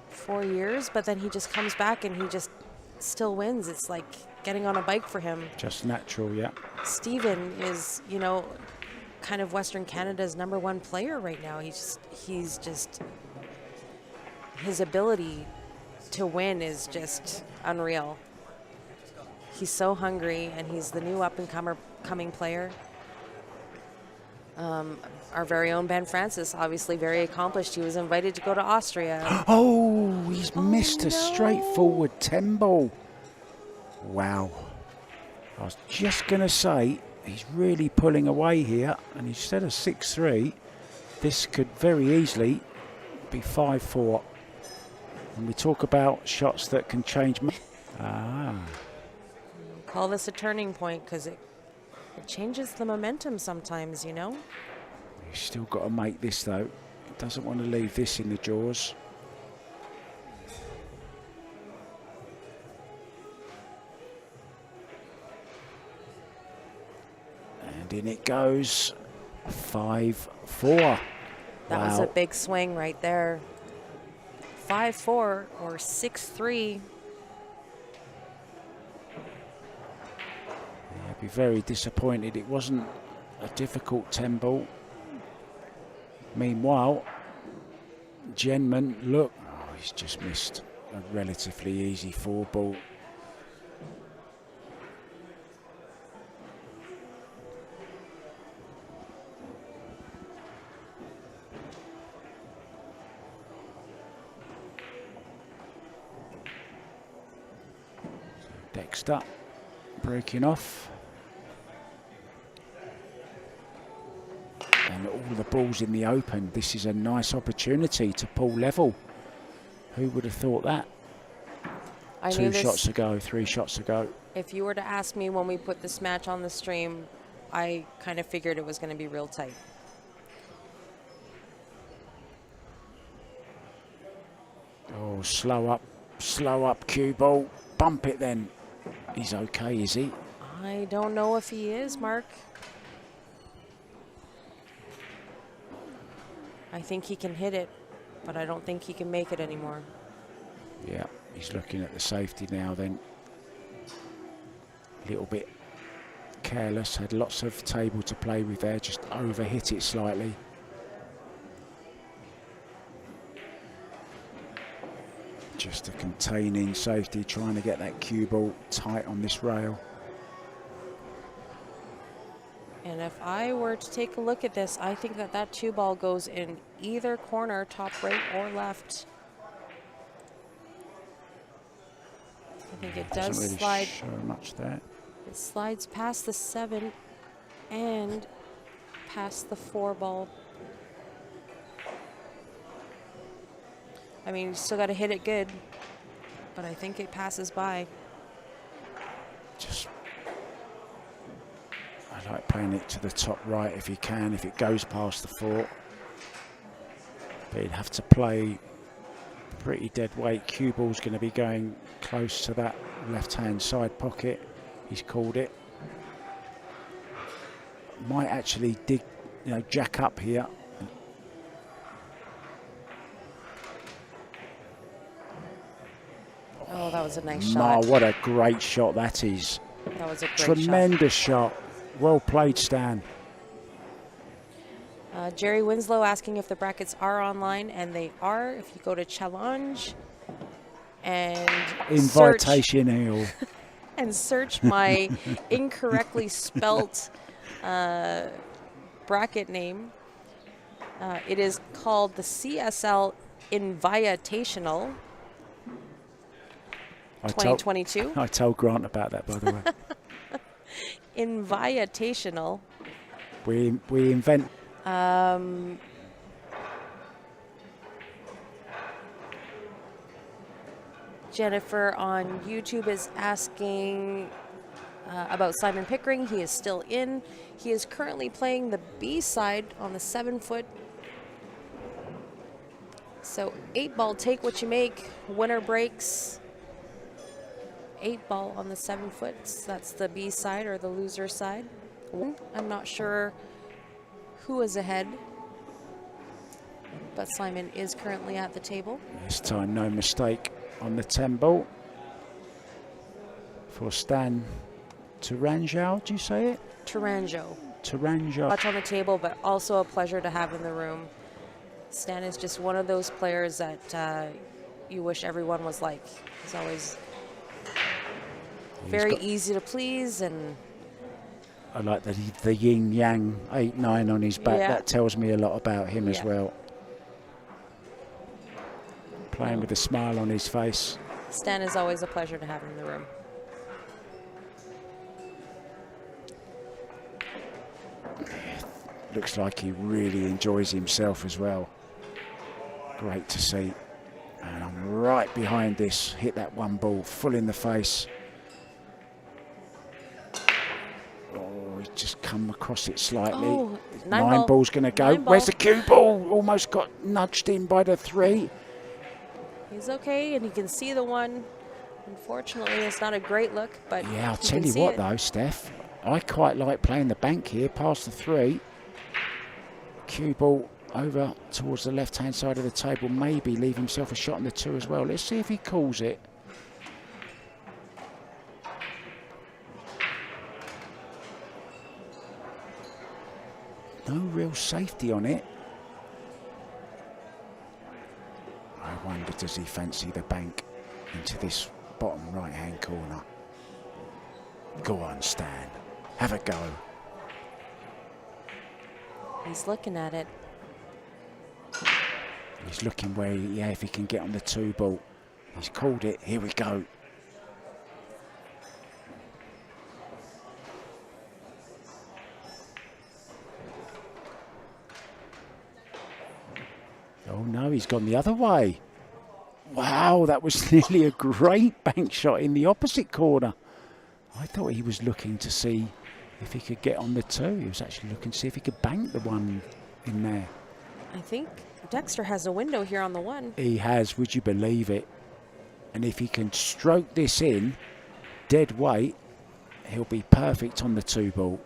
4 years, but then he just comes back and he just still wins. It's like getting on a bike for him. Just natural, yeah. Steven is, you know, kind of Western Canada's #1 player right now. He's just his ability to win is just unreal. He's so hungry, and he's the new up-and-coming player. Our very own Ben Francis, obviously very accomplished. He was invited to go to Austria. Oh, he's missed a straightforward 10 ball. Wow. I was just going to say, he's really pulling away here, and instead of 6-3, this could very easily be 5-4. And we talk about shots that can change. Call this a turning point, because it changes the momentum sometimes, you know? He's still got to make this, though. He doesn't want to leave this in the jaws. And in it goes. 5-4. That was a big swing right there. 5-4 or 6-3. I'd be very disappointed. It wasn't a difficult 10 ball. Meanwhile, Genman, look, he's just missed a relatively easy 4 ball. Next up, breaking off. And all the balls in the open. This is a nice opportunity to pull level. Who would have thought that? 2 shots ago, 3 shots ago. If you were to ask me when we put this match on the stream, I kind of figured it was going to be real tight. Oh, slow up, cue ball. Bump it then. He's okay, is he? I don't know if he is, Mark. I think he can hit it, but I don't think he can make it anymore. Yeah, he's looking at the safety now then. A little bit careless, had lots of table to play with there, just overhit it slightly. Just a containing safety, trying to get that cue ball tight on this rail. And if I were to take a look at this, I think that 2 ball goes in either corner, top right or left. I think it does really slide. Show much there. It slides past the 7 and past the 4 ball. I mean, you still got to hit it good, but I think it passes by. I like playing it to the top right if you can, if it goes past the 4. But you'd have to play pretty dead weight. Cue ball's going to be going close to that left-hand side pocket. He's called it. Might actually dig, jack up here. Oh, that was a nice shot. What a great shot that is. That was a great Tremendous shot. Well played, Stan. Jerry Winslow asking if the brackets are online, and they are. If you go to challenge and Invitational and search my incorrectly spelt bracket name, it is called the CSL Invitational 2022. I told Grant about that, by the way. Invitational. We invent. Jennifer on YouTube is asking about Simon Pickering. He is still in. He is currently playing the B side on the 7-foot. So 8-ball, take what you make. Winner breaks. 8-ball on the 7-foot. That's the B side or the loser side. I'm not sure who is ahead, but Simon is currently at the table. This time, no mistake on the 10-ball for Stan Tourangeau, do you say it? Tourangeau. Tourangeau. Much on the table, but also a pleasure to have in the room. Stan is just one of those players that you wish everyone was like. He's always very easy to please, and I like the yin yang 8-9 on his back. Yeah. That tells me a lot about him as Yeah. well. Playing with a smile on his face. Stan is always a pleasure to have in the room. Looks like he really enjoys himself as well. Great to see. And I'm right behind this. Hit that one ball full in the face. Oh, he just come across it slightly. Oh, 9 ball's going to go. 9 ball. Where's the cue ball? Almost got nudged in by the 3. He's okay, and he can see the 1. Unfortunately, it's not a great look, but Yeah, I'll he tell can you see what it. though, Steph. I quite like playing the bank here past the 3. Cue ball over towards the left-hand side of the table. Maybe leave himself a shot on the 2 as well. Let's see if he calls it. No real safety on it. I wonder, does he fancy the bank into this bottom right-hand corner? Go on, Stan. Have a go. He's looking at it. He's looking where, yeah, if he can get on the 2 ball. He's called it. Here we go. Oh no, he's gone the other way. Wow, that was nearly a great bank shot in the opposite corner. I thought he was looking to see if he could get on the 2. He was actually looking to see if he could bank the 1 in there. I think Dexter has a window here on the 1. He has, would you believe it? And if he can stroke this in, dead weight, he'll be perfect on the 2 ball.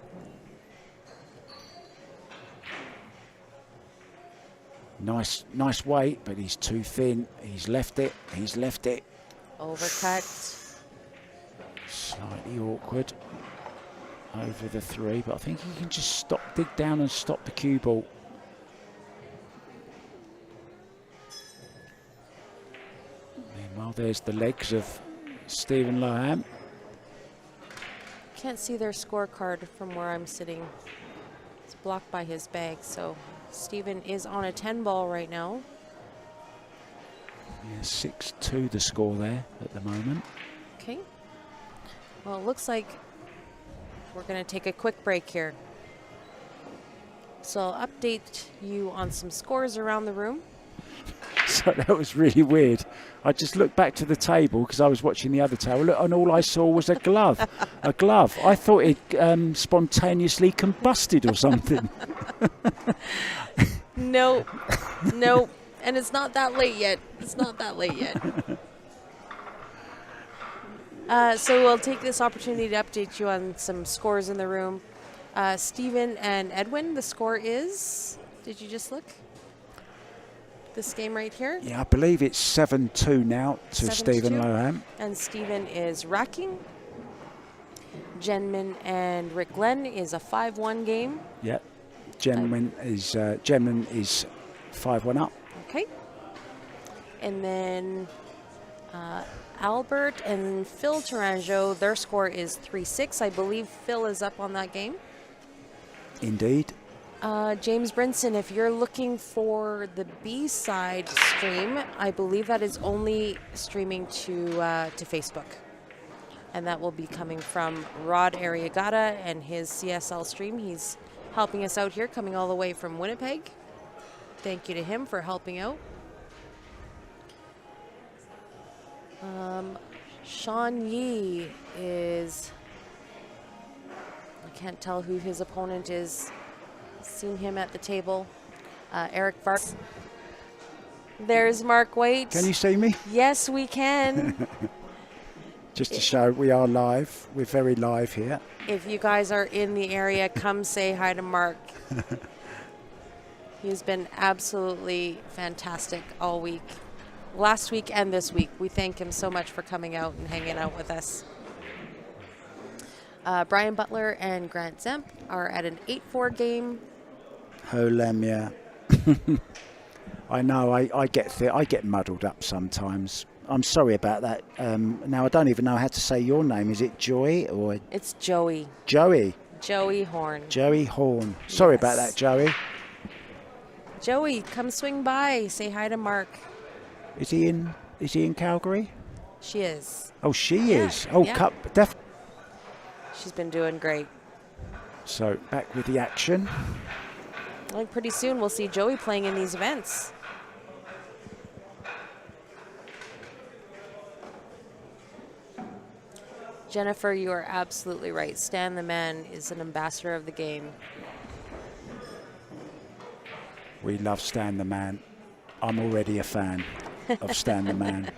Nice weight, but he's too thin. He's left it. He's left it. Overcut. Slightly awkward over the 3, but I think he can just dig down and stop the cue ball. Meanwhile, there's the legs of Stephen Loham. Can't see their scorecard from where I'm sitting. It's blocked by his bag, so Stephen is on a 10 ball right now. Yeah, 6-2 the score there at the moment. Okay. Well, it looks like we're going to take a quick break here. So I'll update you on some scores around the room. So that was really weird. I just looked back to the table because I was watching the other table, and all I saw was a glove. A glove. I thought it spontaneously combusted or something. No, no. And it's not that late yet. It's not that late yet. So we'll take this opportunity to update you on some scores in the room. Stephen and Edwin, the score is, did you just look? This game right here? Yeah, I believe it's 7-2 now to 7-2. Stephen Loham. And Stephen is racking. Jenman and Rick Glenn is a 5-1 game. Yeah, Jenman is 5-1 up. Okay. And then Albert and Phil Tourangeau, their score is 3-6. I believe Phil is up on that game. Indeed. James Brinson, if you're looking for the B-side stream, I believe that is only streaming to Facebook. And that will be coming from Rod Arriagata and his CSL stream. He's helping us out here, coming all the way from Winnipeg. Thank you to him for helping out. Sean Yee is Can't tell who his opponent is. Seen him at the table. Eric Vargas. There's Mark Waite. Can you see me? Yes, we can. Just to show we are live. We're very live here. If you guys are in the area, come say hi to Mark. He's been absolutely fantastic all week. Last week and this week. We thank him so much for coming out and hanging out with us. Brian Butler and Grant Zemp are at an 8-4 game. Holemia. I know, I get muddled up sometimes. I'm sorry about that. Now, I don't even know how to say your name. Is it Joey or? It's Joey. Joey. Joey Horn. Joey Horn. Sorry about that, Joey. Joey, come swing by. Say hi to Mark. Is he in Calgary? She is. Oh, she is. Oh, yeah. She's been doing great. So back with the action. I think pretty soon we'll see Joey playing in these events. Jennifer, you are absolutely right. Stan the Man is an ambassador of the game. We love Stan the Man. I'm already a fan of Stan the Man.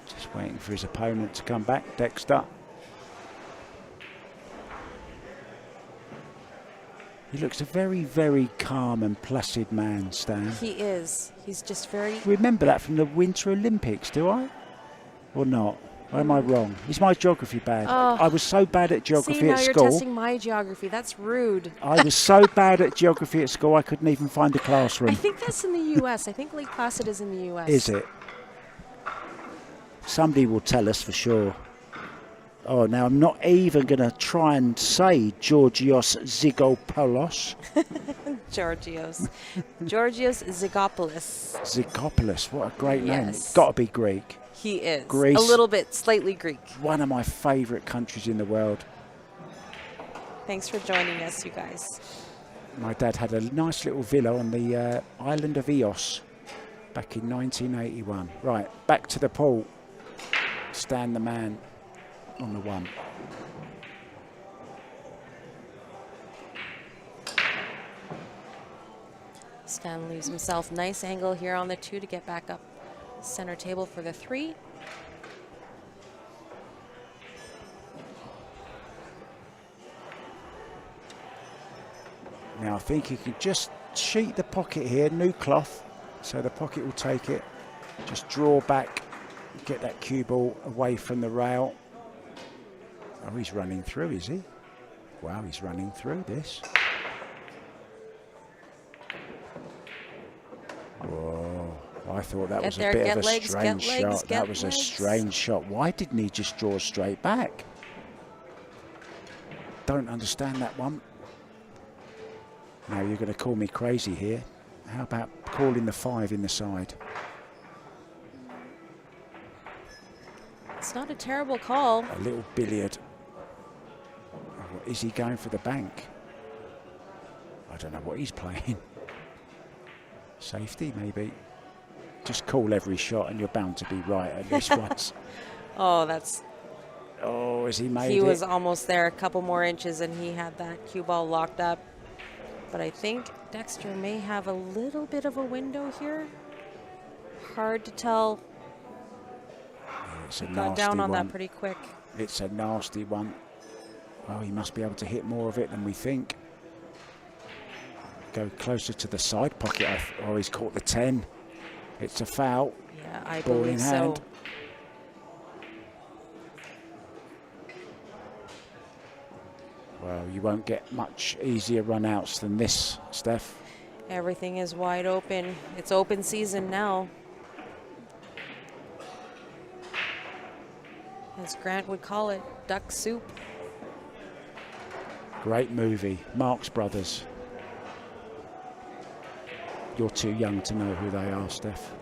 Just waiting for his opponent to come back, Dexter. He looks a very, very calm and placid man, Stan. He is. He's just very... Remember that from the Winter Olympics, do I? Or not? Or am I wrong? Is my geography bad? I was so bad at geography at school. See, now you're testing my geography. That's rude. I was so bad at geography at school, I couldn't even find a classroom. I think that's in the U.S. I think Lake Placid is in the U.S. Is it? Somebody will tell us for sure. Oh, now I'm not even going to try and say Georgios Zigopoulos. Georgios Zigopoulos. Zigopoulos, what a great name. Yes. It's got to be Greek. He is. Greece. A little bit, slightly Greek. One of my favourite countries in the world. Thanks for joining us, you guys. My dad had a nice little villa on the island of Ios back in 1981. Right, back to the pool. Stan the Man on the one. Stan leaves himself nice angle here on the 2 to get back up center table for the 3. Now I think he can just sheet the pocket here, new cloth, so the pocket will take it. Just draw back, get that cue ball away from the rail. Oh, he's running through, is he? Wow, he's running through this. Whoa, I thought that was a bit of a strange shot. That was a strange shot. Why didn't he just draw straight back? Don't understand that one. Now you're going to call me crazy here. How about calling the 5 in the side? It's not a terrible call. A little billiard. Oh, is he going for the bank? I don't know what he's playing. Safety, maybe. Just call every shot and you're bound to be right at least once. Oh, that's... Oh, has he made it? He was almost there, a couple more inches, and he had that cue ball locked up. But I think Dexter may have a little bit of a window here. Hard to tell. It's a Got down on that pretty quick. It's a nasty one. Well, he must be able to hit more of it than we think. Go closer to the side pocket. Oh, he's caught the 10. It's a foul. Yeah, I Ball believe in so. hand. Well, you won't get much easier run-outs than this, Steph. Everything is wide open. It's open season now. As Grant would call it, duck soup. Great movie, Marx Brothers. You're too young to know who they are, Steph.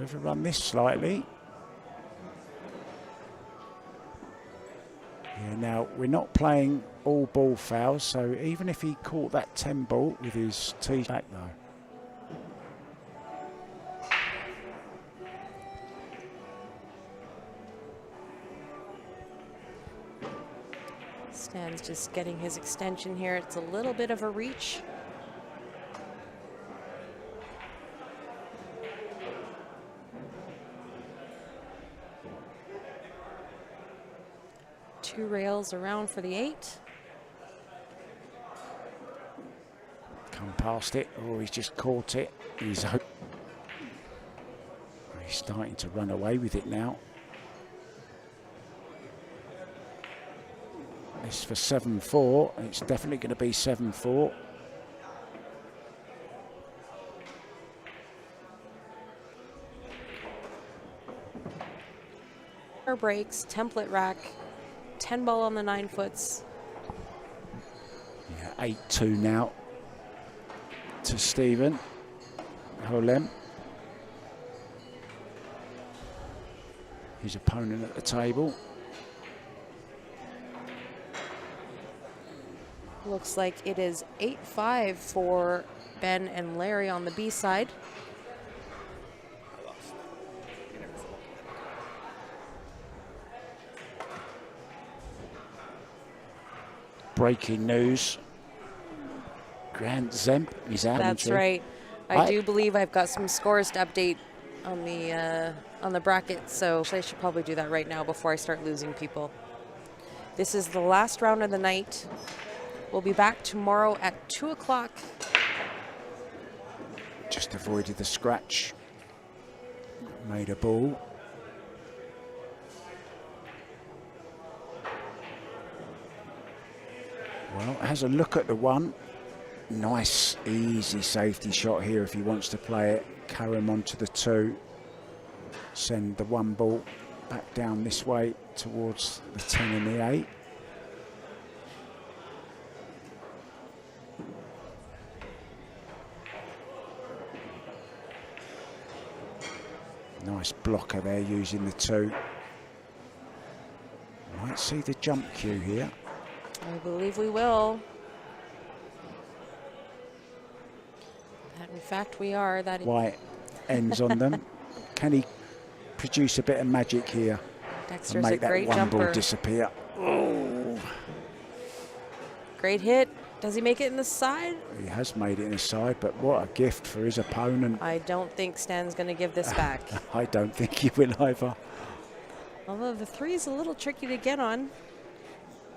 Overrun this slightly. Yeah, now we're not playing all ball fouls, so even if he caught that 10 ball with his tee back though. Stan's just getting his extension here. It's a little bit of a reach. Two rails around for the 8. Come past it, or he's just caught it. He's starting to run away with it now. It's for 7-4. It's definitely going to be 7-4. Breaks, template rack, 10 ball on the 9 foots. Yeah, 8-2 now to Stephen Holem. His opponent at the table. Looks like it is 8-5 for Ben and Larry on the B side. Breaking news. Grant Zemp is out. That's right. I do believe I've got some scores to update on the bracket, so I should probably do that right now before I start losing people. This is the last round of the night. We'll be back tomorrow at 2 o'clock. Just avoided the scratch. Made a ball. Well, has a look at the one. Nice, easy safety shot here if he wants to play it. Carry him onto the 2. Send the 1 ball back down this way towards the 10 and the 8. Nice blocker there using the 2. Might see the jump cue here. I believe we will. In fact, we are. That White ends on them. Can he produce a bit of magic here Dexter's and make a that great 1 jumper. ball disappear? Oh. Great hit. Does he make it in the side? He has made it in the side, but what a gift for his opponent. I don't think Stan's going to give this back. I don't think he will either. Although the 3 is a little tricky to get on.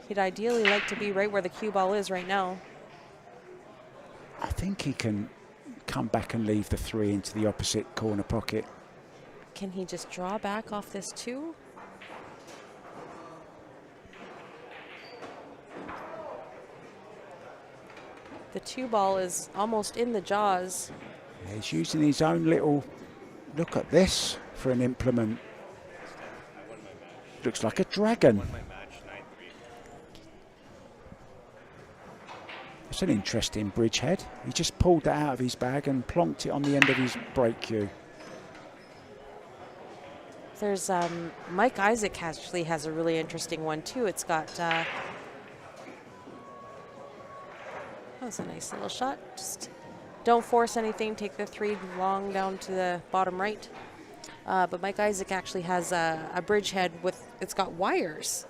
He'd ideally like to be right where the cue ball is right now. I think he can come back and leave the 3 into the opposite corner pocket. Can he just draw back off this 2? The 2 ball is almost in the jaws. Yeah, he's using his own little, look at this for an implement. Looks like a dragon. It's an interesting bridgehead. He just pulled that out of his bag and plonked it on the end of his break cue. There's Mike Isaac actually has a really interesting one too. It's got that was a nice little shot. Just don't force anything. Take the 3 long down to the bottom right. But Mike Isaac actually has a bridgehead with, it's got wires.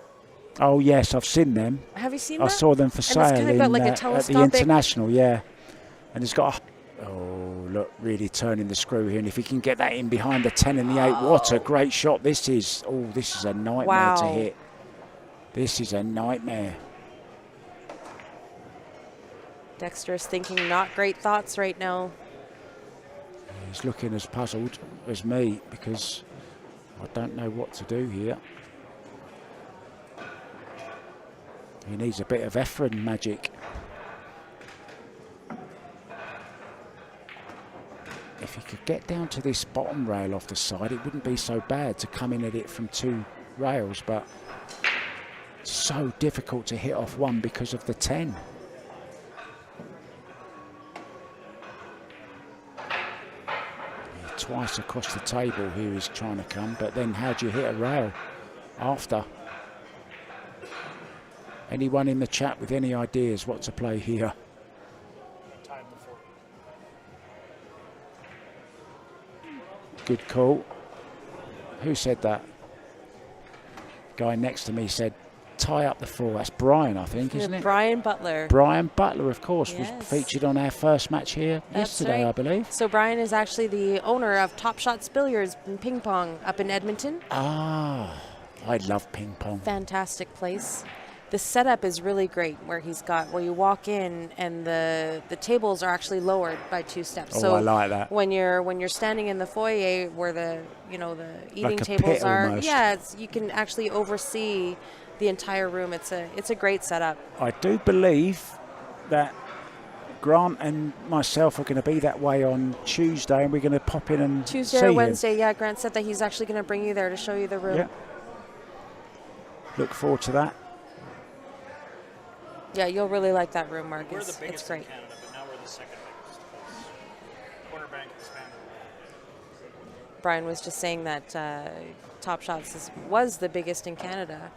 Oh yes, I've seen them. Have you seen I that? saw them for sale And it's kind of got like a at the telescopic. International, yeah. And it's got a, oh look, really turning the screw here. And if he can get that in behind the 10 and the 8, what a great shot this is. Oh, this is a nightmare to hit. This is a nightmare. Dexter is thinking not great thoughts right now. He's looking as puzzled as me because I don't know what to do here. He needs a bit of Ephron magic. If he could get down to this bottom rail off the side, it wouldn't be so bad to come in at it from 2 rails, but it's so difficult to hit off 1 because of the 10. Twice across the table here he's trying to come, but then how do you hit a rail after? Anyone in the chat with any ideas what to play here? Good call. Who said that? Guy next to me said, tie up the 4. That's Brian, I think, isn't it? Brian Butler. Brian Butler, of course, Yes. was featured on our first match here yesterday, right. I believe. So Brian is actually the owner of Top Shots Billiards and Ping Pong up in Edmonton. Ah, I love ping pong. Fantastic place. The setup is really great where you walk in and the tables are actually lowered by 2 steps. Oh, so I like that. when you're standing in the foyer where the eating Like a tables pit are, almost. you can actually oversee the entire room. It's a great setup. I do believe that Grant and myself are going to be that way on Tuesday, and we're going to pop in and Tuesday see or him. Wednesday, yeah. Grant said that he's actually going to bring you there to show you the room. Yeah. Look forward to that. Yeah, you'll really like that room, Mark. We're the biggest It's great. in Canada, but now we're the second biggest. Corner bank expanded. Brian was just saying that Top Shots was the biggest in Canada,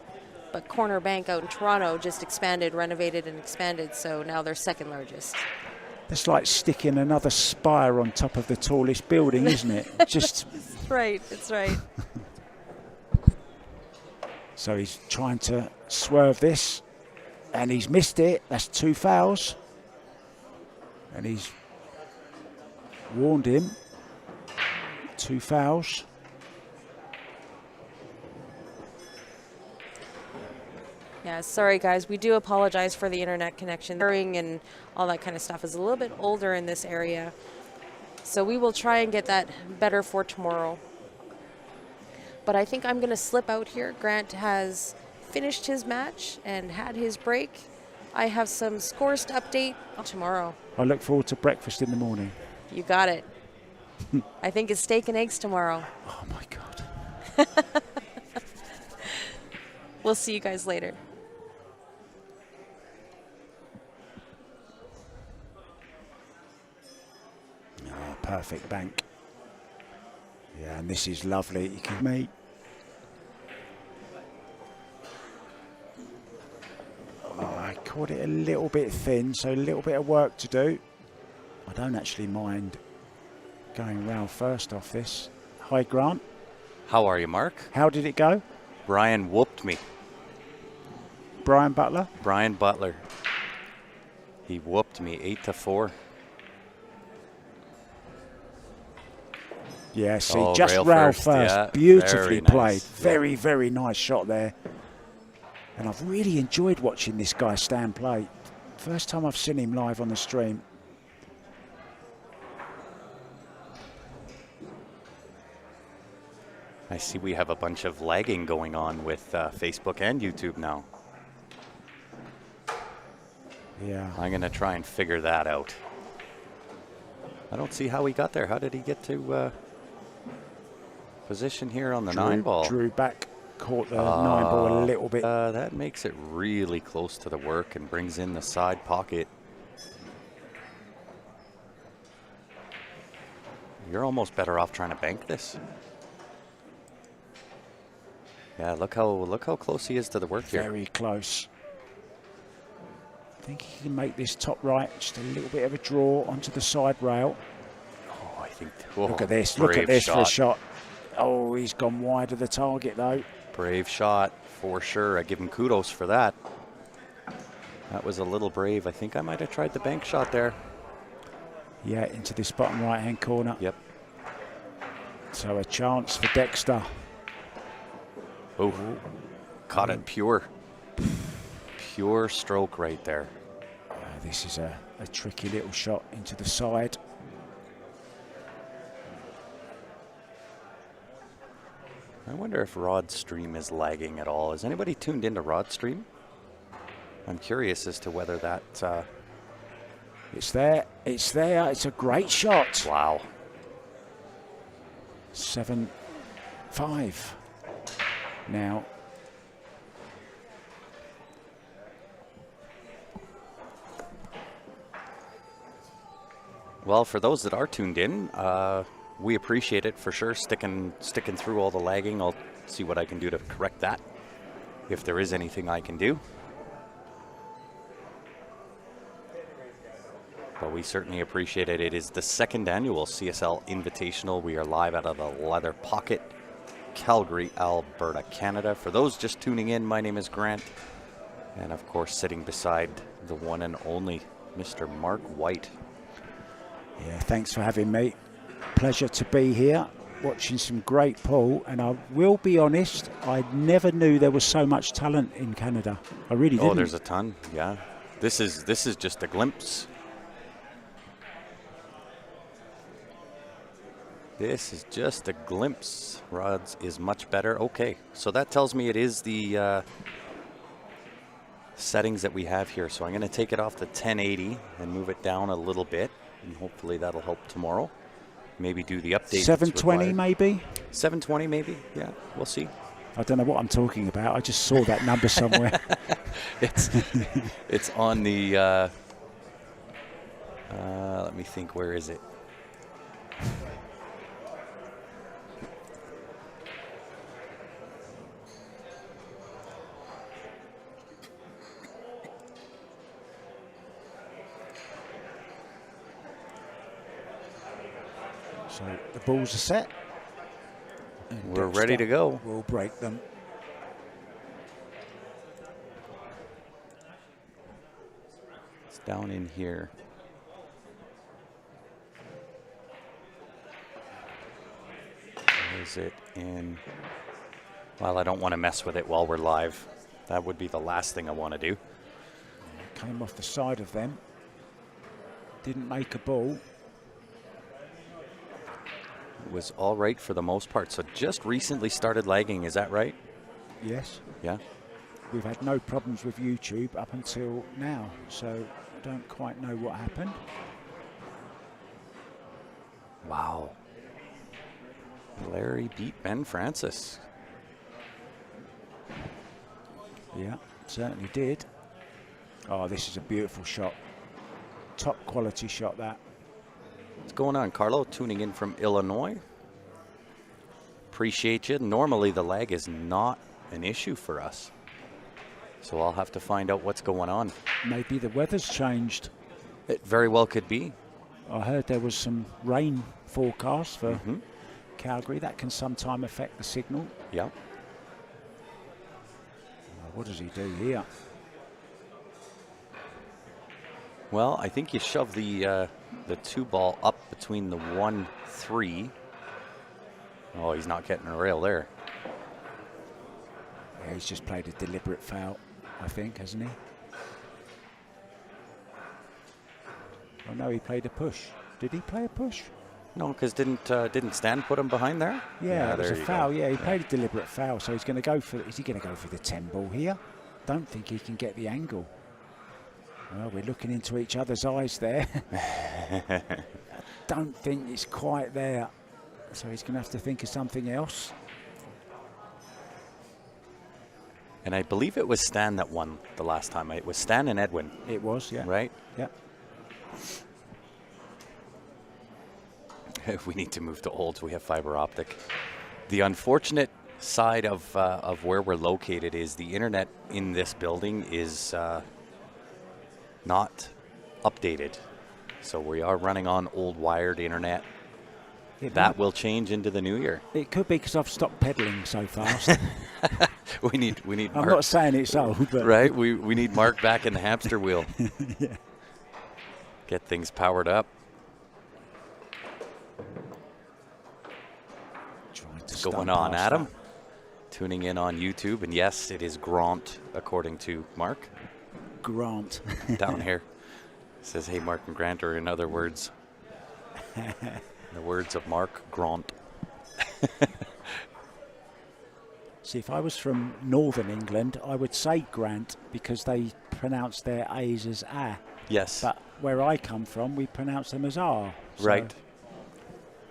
but Corner Bank out in Toronto just expanded, renovated, and expanded, so now they're second largest. It's like sticking another spire on top of the tallest building, isn't it? Just It's right, it's right. so he's trying to swerve this, and he's missed it. That's 2 fouls, and he's warned him. 2 fouls. Yeah, sorry guys, we do apologize for the internet connection. And all that kind of stuff is a little bit older in this area, so we will try and get that better for tomorrow. But I think I'm going to slip out here. Grant has finished his match and had his break. I have some scores to update tomorrow. I look forward to breakfast in the morning. You got it. I think it's steak and eggs tomorrow. Oh my God. We'll see you guys later. Oh, perfect bank. Yeah, and this is lovely. You can meet. Oh, I caught it a little bit thin, so a little bit of work to do. I don't actually mind going round first off this. Hi, Grant. How are you, Mark? How did it go? Brian whooped me. Brian Butler? Brian Butler. He whooped me 8-4. Yeah, see, Oh, just rail rail first, first. yeah. Beautifully Very nice. played. Yeah. Very, very nice shot there. And I've really enjoyed watching this guy stand play. First time I've seen him live on the stream. I see we have a bunch of lagging going on with Facebook and YouTube now. Yeah. I'm going to try and figure that out. I don't see how he got there. How did he get to position here on the 9 ball? Drew back, caught the 9 ball a little bit. That makes it really close to the work and brings in the side pocket. You're almost better off trying to bank this. Yeah, look how close he is to the work here. Very close. I think he can make this top right, just a little bit of a draw onto the side rail. Oh, I think. Look at this, look at this for a shot. Oh, he's gone wide of the target though. Brave shot, for sure. I give him kudos for that. That was a little brave. I think I might have tried the bank shot there. Yeah, into this bottom right-hand corner. Yep. So a chance for Dexter. Oh, caught it pure. Pure stroke right there. This is a tricky little shot into the side. I wonder if Rod's stream is lagging at all. Is anybody tuned into Rod's stream? I'm curious as to whether that... It's there, it's there, it's a great shot. Wow. 7-5 now. Well, for those that are tuned in, we appreciate it for sure. Sticking through all the lagging. I'll see what I can do to correct that, if there is anything I can do. But we certainly appreciate it. It is the second annual CSL Invitational. We are live out of the Leather Pocket, Calgary, Alberta, Canada. For those just tuning in, my name is Grant. And of course, sitting beside the one and only Mr. Mark White. Yeah, thanks for having me. Pleasure to be here, watching some great pool. And I will be honest, I never knew there was so much talent in Canada. I really didn't. Oh, there's a ton, yeah. This is just a glimpse. This is just a glimpse. Rods is much better. Okay, so that tells me it is the settings that we have here. So I'm going to take it off the 1080 and move it down a little bit, and hopefully that'll help tomorrow. Maybe do the update. 720 maybe? 720 maybe, yeah, we'll see. I don't know what I'm talking about. I just saw that number somewhere. It's on the, let me think, where is it? So the balls are set. We're ready to go. We'll break them. It's down in here. Where is it in? Well, I don't want to mess with it while we're live. That would be the last thing I want to do. Came off the side of them. Didn't make a ball. It was all right for the most part. So just recently started lagging, is that right? Yes. Yeah. We've had no problems with YouTube up until now, so I don't quite know what happened. Wow. Larry beat Ben Francis. Yeah, certainly did. Oh, this is a beautiful shot. Top quality shot, that. What's going on, Carlo? Tuning in from Illinois. Appreciate you. Normally the lag is not an issue for us, so I'll have to find out what's going on. Maybe the weather's changed. It very well could be. I heard there was some rain forecast for Calgary. That can sometime affect the signal. Yeah. What does he do here? Well, I think you shove the 2-ball up between the 1-3. Oh, he's not getting a rail there. Yeah, he's just played a deliberate foul, I think, hasn't he? Oh no, he played a push. Did he play a push? No, because didn't Stan put him behind there? Yeah, it was a foul. Go. Yeah, he played a deliberate foul, so he's going to go for. Is he going to go for the 10 ball here? Don't think he can get the angle. Well, we're looking into each other's eyes there. Don't think it's quite there, so he's going to have to think of something else. And I believe it was Stan that won the last time. It was Stan and Edwin. It was, yeah. Right? Yeah. We need to move to Olds. We have fiber optic. The unfortunate side of where we're located is the internet in this building is not updated. So we are running on old wired internet. That will change into the new year. It could be because I've stopped pedaling so fast. we need I'm Mark. not saying it's old, but Right? We need Mark back in the hamster wheel. yeah. Get things powered up. What's going on, Adam? Tuning in on YouTube, and yes, it is Grant, according to Mark. Grant. Down here. Says, hey, Mark and Grant, or in other words, the words of Mark, Grant. See, if I was from northern England, I would say Grant because they pronounce their A's as A. Yes. But where I come from, we pronounce them as R. So, Right.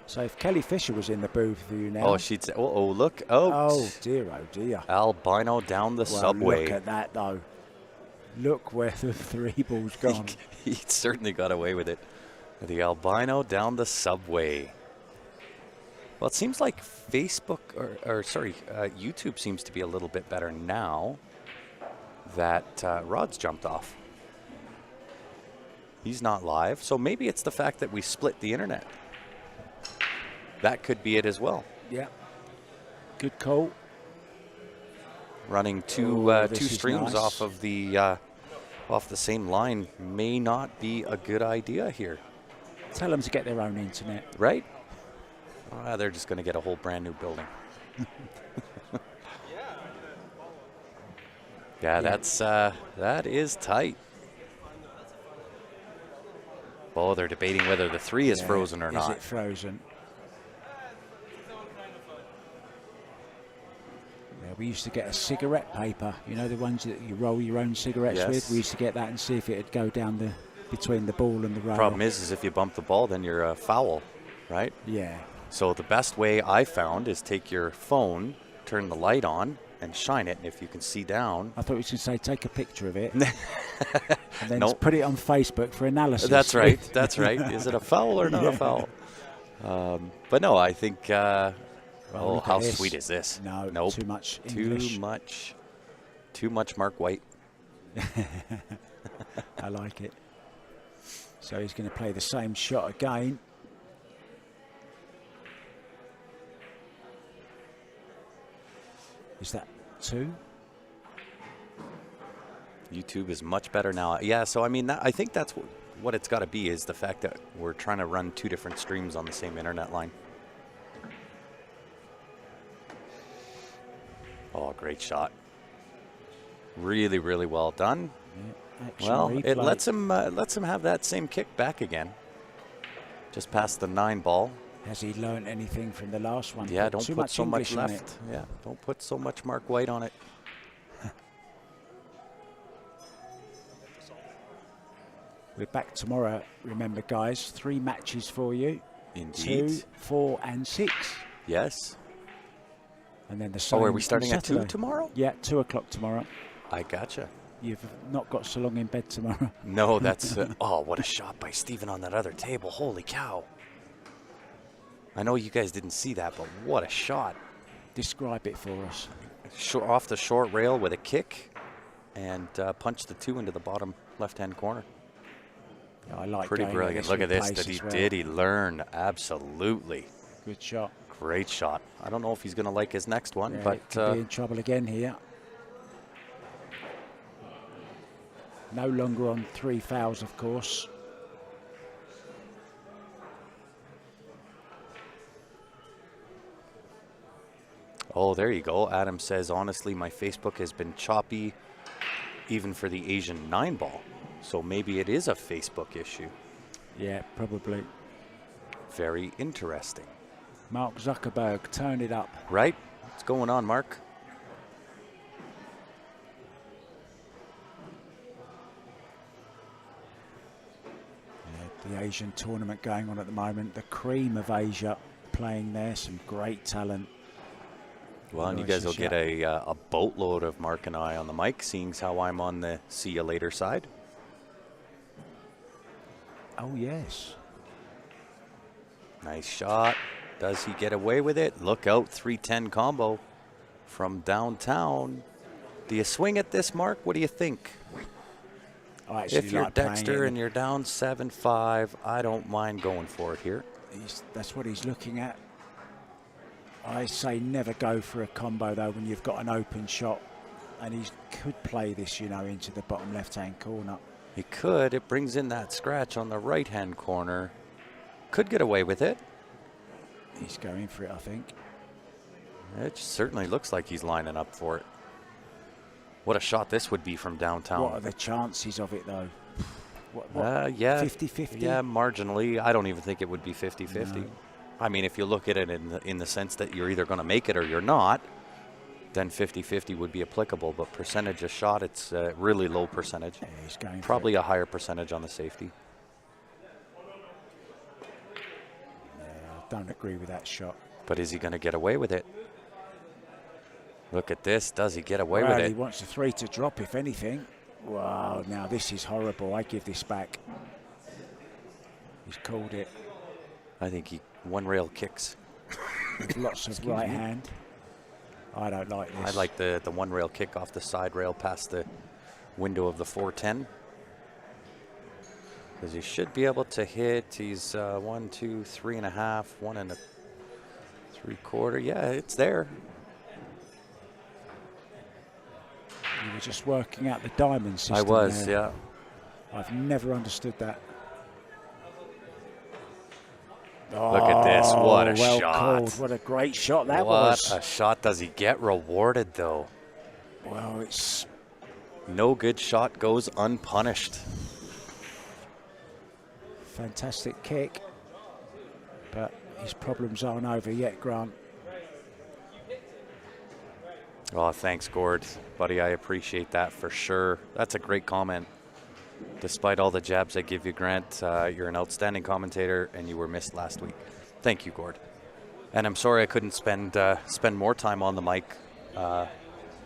So if Kelly Fisher was in the booth with you now. Oh, she'd say, oh, look. Oh, dear, oh dear. albino down the Well, subway. look at that, though. Look where the 3 ball's gone. He certainly got away with it. The albino down the subway. Well, it seems like Facebook, YouTube seems to be a little bit better now that Rod's jumped off. He's not live. So maybe it's the fact that we split the internet. That could be it as well. Yeah. Good call. Running two streams nice. off the same line may not be a good idea here. Tell them to get their own internet. Right? They're just going to get a whole brand new building. Yeah, that is tight. Oh, they're debating whether the 3 is frozen or not. Is it frozen? Yeah, we used to get a cigarette paper. You know, the ones that you roll your own cigarettes Yes. with? We used to get that and see if it would go down between the ball and the rail. Problem is if you bump the ball, then you're a foul, right? Yeah. So the best way I found is take your phone, turn the light on, and shine it. And if you can see down. I thought you was going to say take a picture of it and then Nope. put it on Facebook for analysis. That's right. That's right. Is it a foul or not a foul? But no, I think. Well, look at how this. sweet is this? No, nope. too much English. Too much Mark White. I like it. So he's going to play the same shot again. Is that 2? YouTube is much better now. Yeah, so I mean, I think that's what it's got to be, is the fact that we're trying to run 2 different streams on the same internet line. Oh, great shot. Really, really well done. Yeah, action Well, it replay. lets him have that same kick back again. Just past the 9 ball. Has he learned anything from the last one? Yeah, Put don't too put so much English on left. Yeah, don't put so much Mark White on it. We're back tomorrow. Remember, guys, 3 matches for you. Indeed. 2, 4, and 6. Yes. And then the same Oh, are we on starting at 2 Saturday. tomorrow? Yeah, 2 o'clock tomorrow. I gotcha. You've not got so long in bed tomorrow. No, that's... oh, what a shot by Steven on that other table. Holy cow. I know you guys didn't see that, but what a shot. Describe it for us. Off the short rail with a kick and punched the 2 into the bottom left-hand corner. Yeah, I like Pretty going brilliant. at Look at with this. pace Did as well. did he learn? Absolutely. Good shot. Great shot. I don't know if he's going to like his next one, Yeah, but could be in trouble again here. No longer on 3 fouls, of course. oh, there you go. Adam says, honestly, my Facebook has been choppy even for the Asian 9 ball. So maybe it is a Facebook issue. Yeah, probably. Very interesting. Mark Zuckerberg, turn it up. Right? What's going on, Mark? The Asian tournament going on at the moment. The cream of Asia playing there. Some great talent. Well, and you guys will get a boatload of Mark and I on the mic, seeing as how I'm on the see you later side. Oh, yes. Nice shot. Does he get away with it? Look out, 310 combo from downtown. Do you swing at this, Mark? What do you think? I actually If you're like playing Dexter it. and you're down 7-5, I don't mind going for it here. That's what he's looking at. I say never go for a combo, though, when you've got an open shot. And he could play this, you know, into the bottom left-hand corner. He could. It brings in that scratch on the right-hand corner. Could get away with it. He's going for it, I think. It certainly looks like he's lining up for it. What a shot this would be from downtown. What are the chances of it, though? What, yeah. 50-50? Yeah, marginally. I don't even think it would be 50-50. No. I mean, if you look at it in the sense that you're either going to make it or you're not, then 50-50 would be applicable. But percentage of shot, it's a really low percentage. Yeah, he's going Probably for it. a higher percentage on the safety. Yeah, I don't agree with that shot. But is he going to get away with it? Look at this. Does he get away with Well, it? he wants the 3 to drop, if anything. Wow, now this is horrible. I give this back. He's called it I think he one rail kicks. with lots of right hand. I don't like this. I like the one rail kick off the side rail past the window of the 410. Because he should be able to hit. He's 1, 2, 3.5, 1 3/4. Yeah, it's there. You were just working out the diamond system. I was, there. yeah. I've never understood that. Look at this. What a well shot. Called. What a great shot that What was. a shot. Does he get rewarded, though? Well, it's No good shot goes unpunished. fantastic kick. But his problems aren't over yet, Grant. Oh, thanks, Gord. Buddy, I appreciate that for sure. That's a great comment. Despite all the jabs I give you, Grant, you're an outstanding commentator, and you were missed last week. Thank you, Gord. And I'm sorry I couldn't spend more time on the mic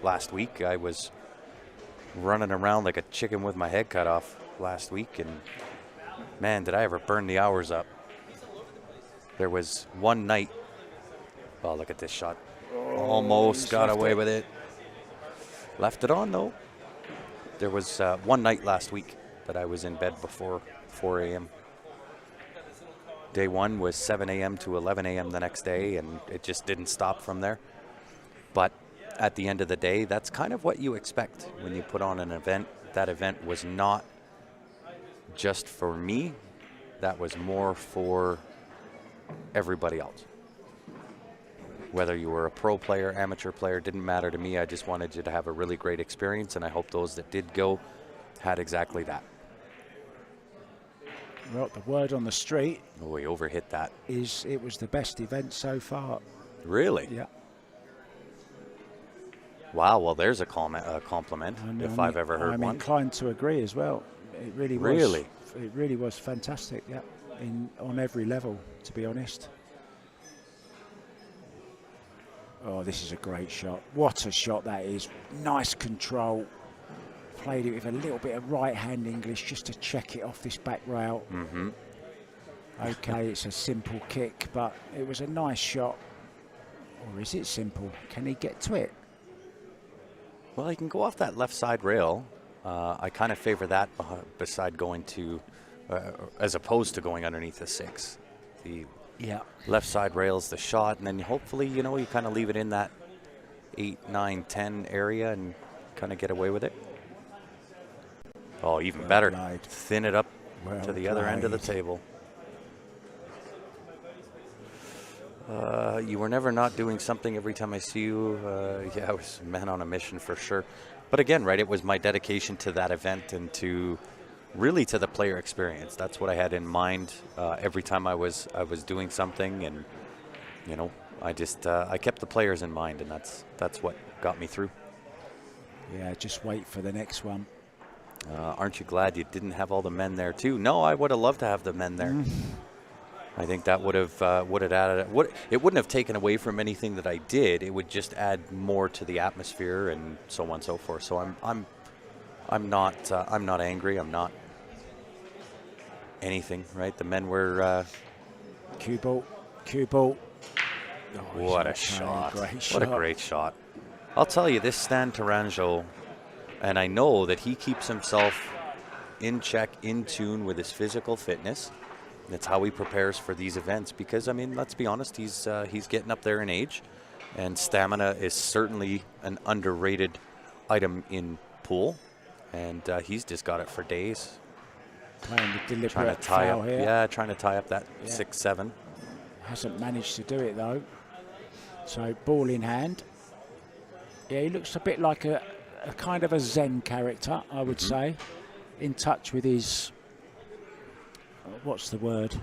last week. I was running around like a chicken with my head cut off last week, and man, did I ever burn the hours up. There was one night. Oh, look at this shot. Almost got away with it. Left it on, though. There was one night last week that I was in bed before 4 a.m. Day one was 7 a.m. to 11 a.m. the next day, and it just didn't stop from there. But at the end of the day, that's kind of what you expect when you put on an event. That event was not just for me. That was more for everybody else. Whether you were a pro player, amateur player, didn't matter to me. I just wanted you to have a really great experience, and I hope those that did go had exactly that. Well, the word on the street Oh, he overhit that. is it was the best event so far. Really? Yeah. Wow, well, there's a compliment, And if I've ever heard I'm one. inclined to agree as well. It really was. Really? It really was fantastic, yeah, on every level, to be honest. Oh, this is a great shot. What a shot that is. Nice control. Played it with a little bit of right-hand English just to check it off this back rail. Mm-hmm. Okay, it's a simple kick, but it was a nice shot. Or is it simple? Can he get to it? Well, he can go off that left side rail. I kind of favor that beside going to, as opposed to going underneath the 6. The left side rail's the shot, and then hopefully, you know, you kind of leave it in that 8, 9, 10 area and kind of get away with it. Oh, even better. Played. Thin it up to the other end of the played. table. You were never not doing something every time I see you. Yeah, I was man on a mission for sure. But again, right, it was my dedication to that event and to really to the player experience. That's what I had in mind every time I was doing something, and you know, I just I kept the players in mind, and that's what got me through. Yeah, just wait for the next one. Aren't you glad you didn't have all the men there too? No, I would have loved to have the men there. I think that would have added. It wouldn't have taken away from anything that I did. It would just add more to the atmosphere and so on and so forth. So I'm not angry. I'm not anything. Right? The men were. Cue ball. Oh, What a he's shot! great What a great shot! I'll tell you, this Stan Taranjo, and I know that he keeps himself in check, in tune with his physical fitness. That's how he prepares for these events, because I mean, let's be honest, he's getting up there in age, and stamina is certainly an underrated item in pool, and he's just got it for days. Playing the deliberate Trying to tie foul up, here. trying to tie up that 6-7. Hasn't managed to do it though. So ball in hand. Yeah, he looks a bit like a kind of a Zen character, I would say, in touch with his. What's the word?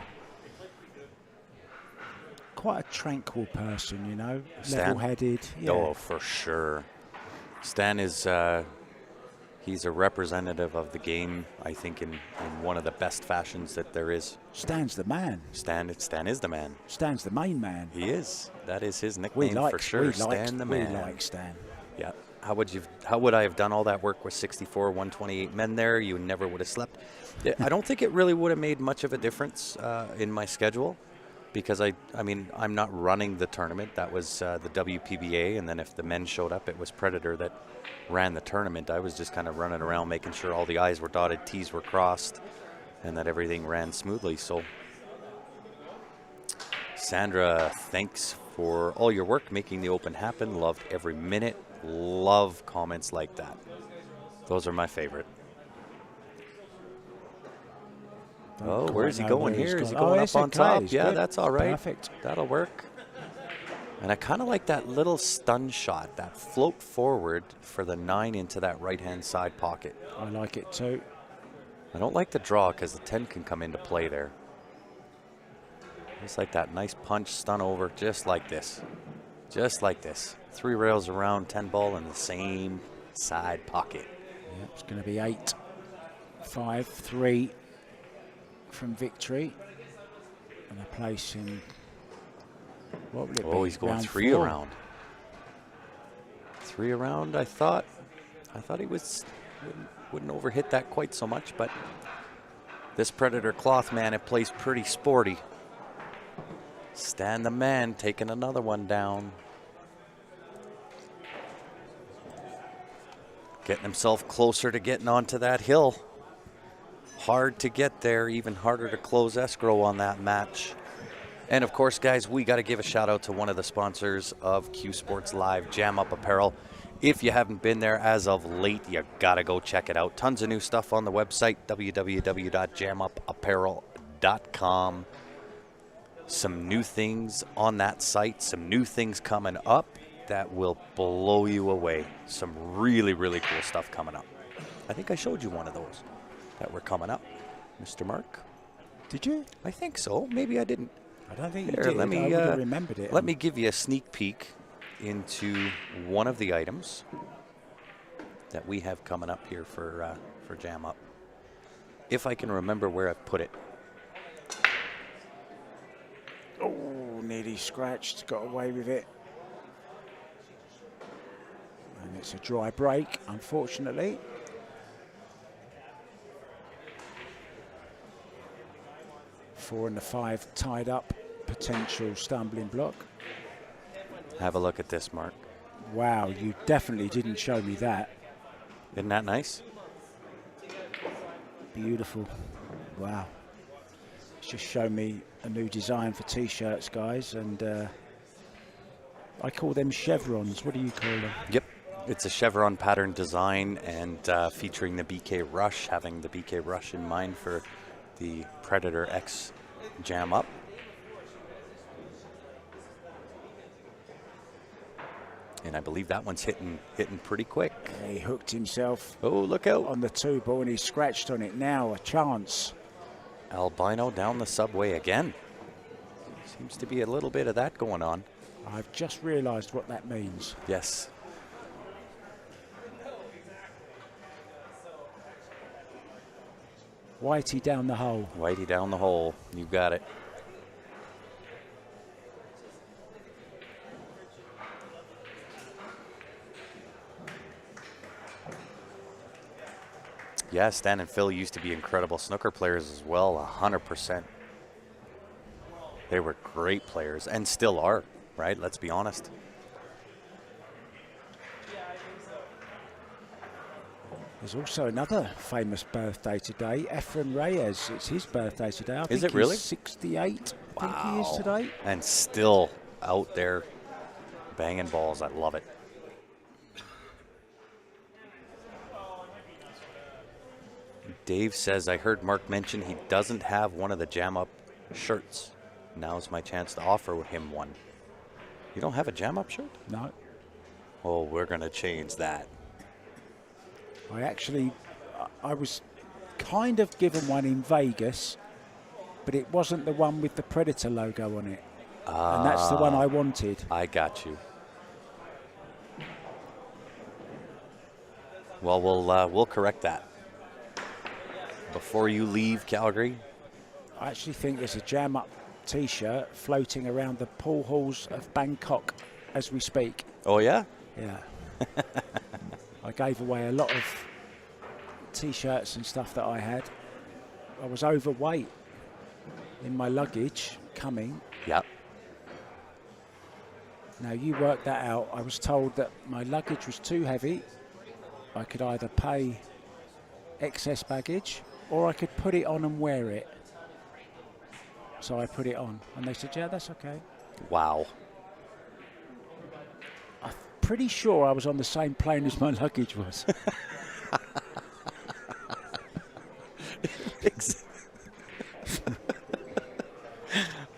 Quite a tranquil person, you know, level-headed. Yeah. Oh, for sure. Stan is he's a representative of the game, I think, in one of the best fashions that there is. Stan's the man. Stan is the man. Stan's the main man. He is. That is his We nickname like for sure. Stan the man. We like Stan. Yeah. How would I have done all that work with 64, 128 men there? You never would have slept. I don't think it really would have made much of a difference in my schedule, because I mean, I'm not running the tournament. That was the WPBA, and then if the men showed up, it was Predator that ran the tournament. I was just kind of running around making sure all the I's were dotted, T's were crossed, and that everything ran smoothly. So, Sandra, thanks for all your work making the Open happen. Loved every minute. Love comments like that. Those are my favorite. Oh, where is he going here? Is he going up on top? Yeah, that's all right. Perfect. That'll work. And I kind of like that little stun shot, that float forward for the 9 into that right-hand side pocket. I like it too. I don't like the draw because the 10 can come into play there. Just like that nice punch, stun over, just like this. Just like this. 3 rails around, 10 ball in the same side pocket. Yeah, it's going to be 8, 5, 3 from victory. And a place in, what will it be? Oh, he's going round 3 4. around. 3 around, I thought. I thought he wouldn't overhit that quite so much, but this Predator cloth man, it plays pretty sporty. Stan the man taking another one down. Getting himself closer to getting onto that hill. Hard to get there, even harder to close escrow on that match. And of course, guys, we got to give a shout out to one of the sponsors of Q Sports Live, Jam Up Apparel. If you haven't been there as of late, you got to go check it out. Tons of new stuff on the website, www.jamupapparel.com. Some new things on that site, some new things coming up that will blow you away. Some really, really cool stuff coming up. I think I showed you one of those that were coming up, Mr. Mark. Did you? I think so. Maybe I didn't. I don't think Here, you did. let me, I would have remembered it. Let me give you a sneak peek into one of the items that we have coming up here for Jam Up. If I can remember where I've put it. Oh, nearly scratched. Got away with it. And it's a dry break, unfortunately. Four and the 5 tied up. Potential stumbling block. Have a look at this, Mark. Wow, you definitely didn't show me that. Isn't that nice? Beautiful. Wow. It's just shown me a new design for t-shirts, guys, and I call them chevrons. What do you call them? Yep. It's a chevron pattern design and featuring the BK Rush, having the BK Rush in mind for the Predator X Jam Up. And I believe that one's hitting pretty quick. He hooked himself. Oh, look out. On the 2 ball, and he scratched on it now. A chance. Albino down the subway again. Seems to be a little bit of that going on. I've just realised what that means. Yes. Whitey down the hole. Whitey down the hole. You got it. Yeah, Stan and Phil used to be incredible snooker players as well, 100%. They were great players and still are, right? Let's be honest. There's also another famous birthday today, Efren Reyes. It's his birthday today. I think it really? He's 68, I think he is Wow. today. And still out there banging balls. I love it. Dave says, I heard Mark mention he doesn't have one of the Jam Up shirts. Now's my chance to offer him one. You don't have a Jam Up shirt? No. Oh, we're going to change that. I was kind of given one in Vegas, but it wasn't the one with the Predator logo on it. And that's the one I wanted. I got you. Well, we'll correct that. Before you leave Calgary? I actually think there's a Jam Up t-shirt floating around the pool halls of Bangkok as we speak. Oh, yeah? Yeah. I gave away a lot of t-shirts and stuff that I had. I was overweight in my luggage coming. Yep. Now you work that out. I was told that my luggage was too heavy. I could either pay excess baggage or I could put it on and wear it. So I put it on, and they said, yeah, that's okay. Wow. I'm pretty sure I was on the same plane as my luggage was.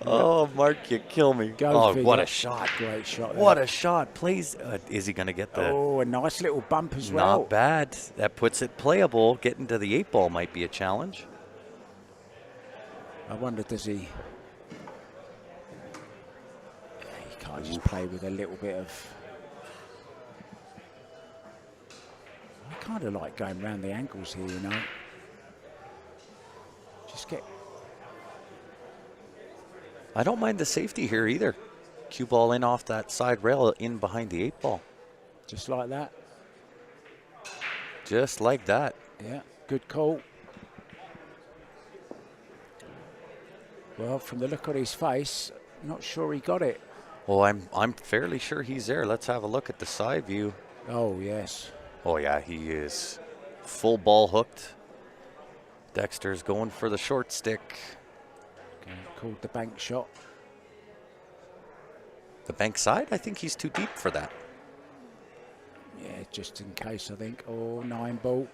Oh, Mark, you kill me. Go Oh, what figure. a shot. Great shot. What a shot. Plays. Is he going to get the... Oh, a nice little bump as well. Not bad. That puts it playable. Getting to the 8 ball might be a challenge. I wonder, does he... He can't just play with a little bit of... I kind of like going round the angles here, you know. Just get... I don't mind the safety here either. Cue ball in off that side rail in behind the 8 ball. Just like that. Just like that. Yeah, good call. Well, from the look on his face, not sure he got it. Oh, I'm fairly sure he's there. Let's have a look at the side view. Oh, yes. Oh, yeah, he is full ball hooked. Dexter's going for the short stick. Okay, called the bank shot. The bank side? I think he's too deep for that. Yeah, just in case, I think. Oh, 9 ball.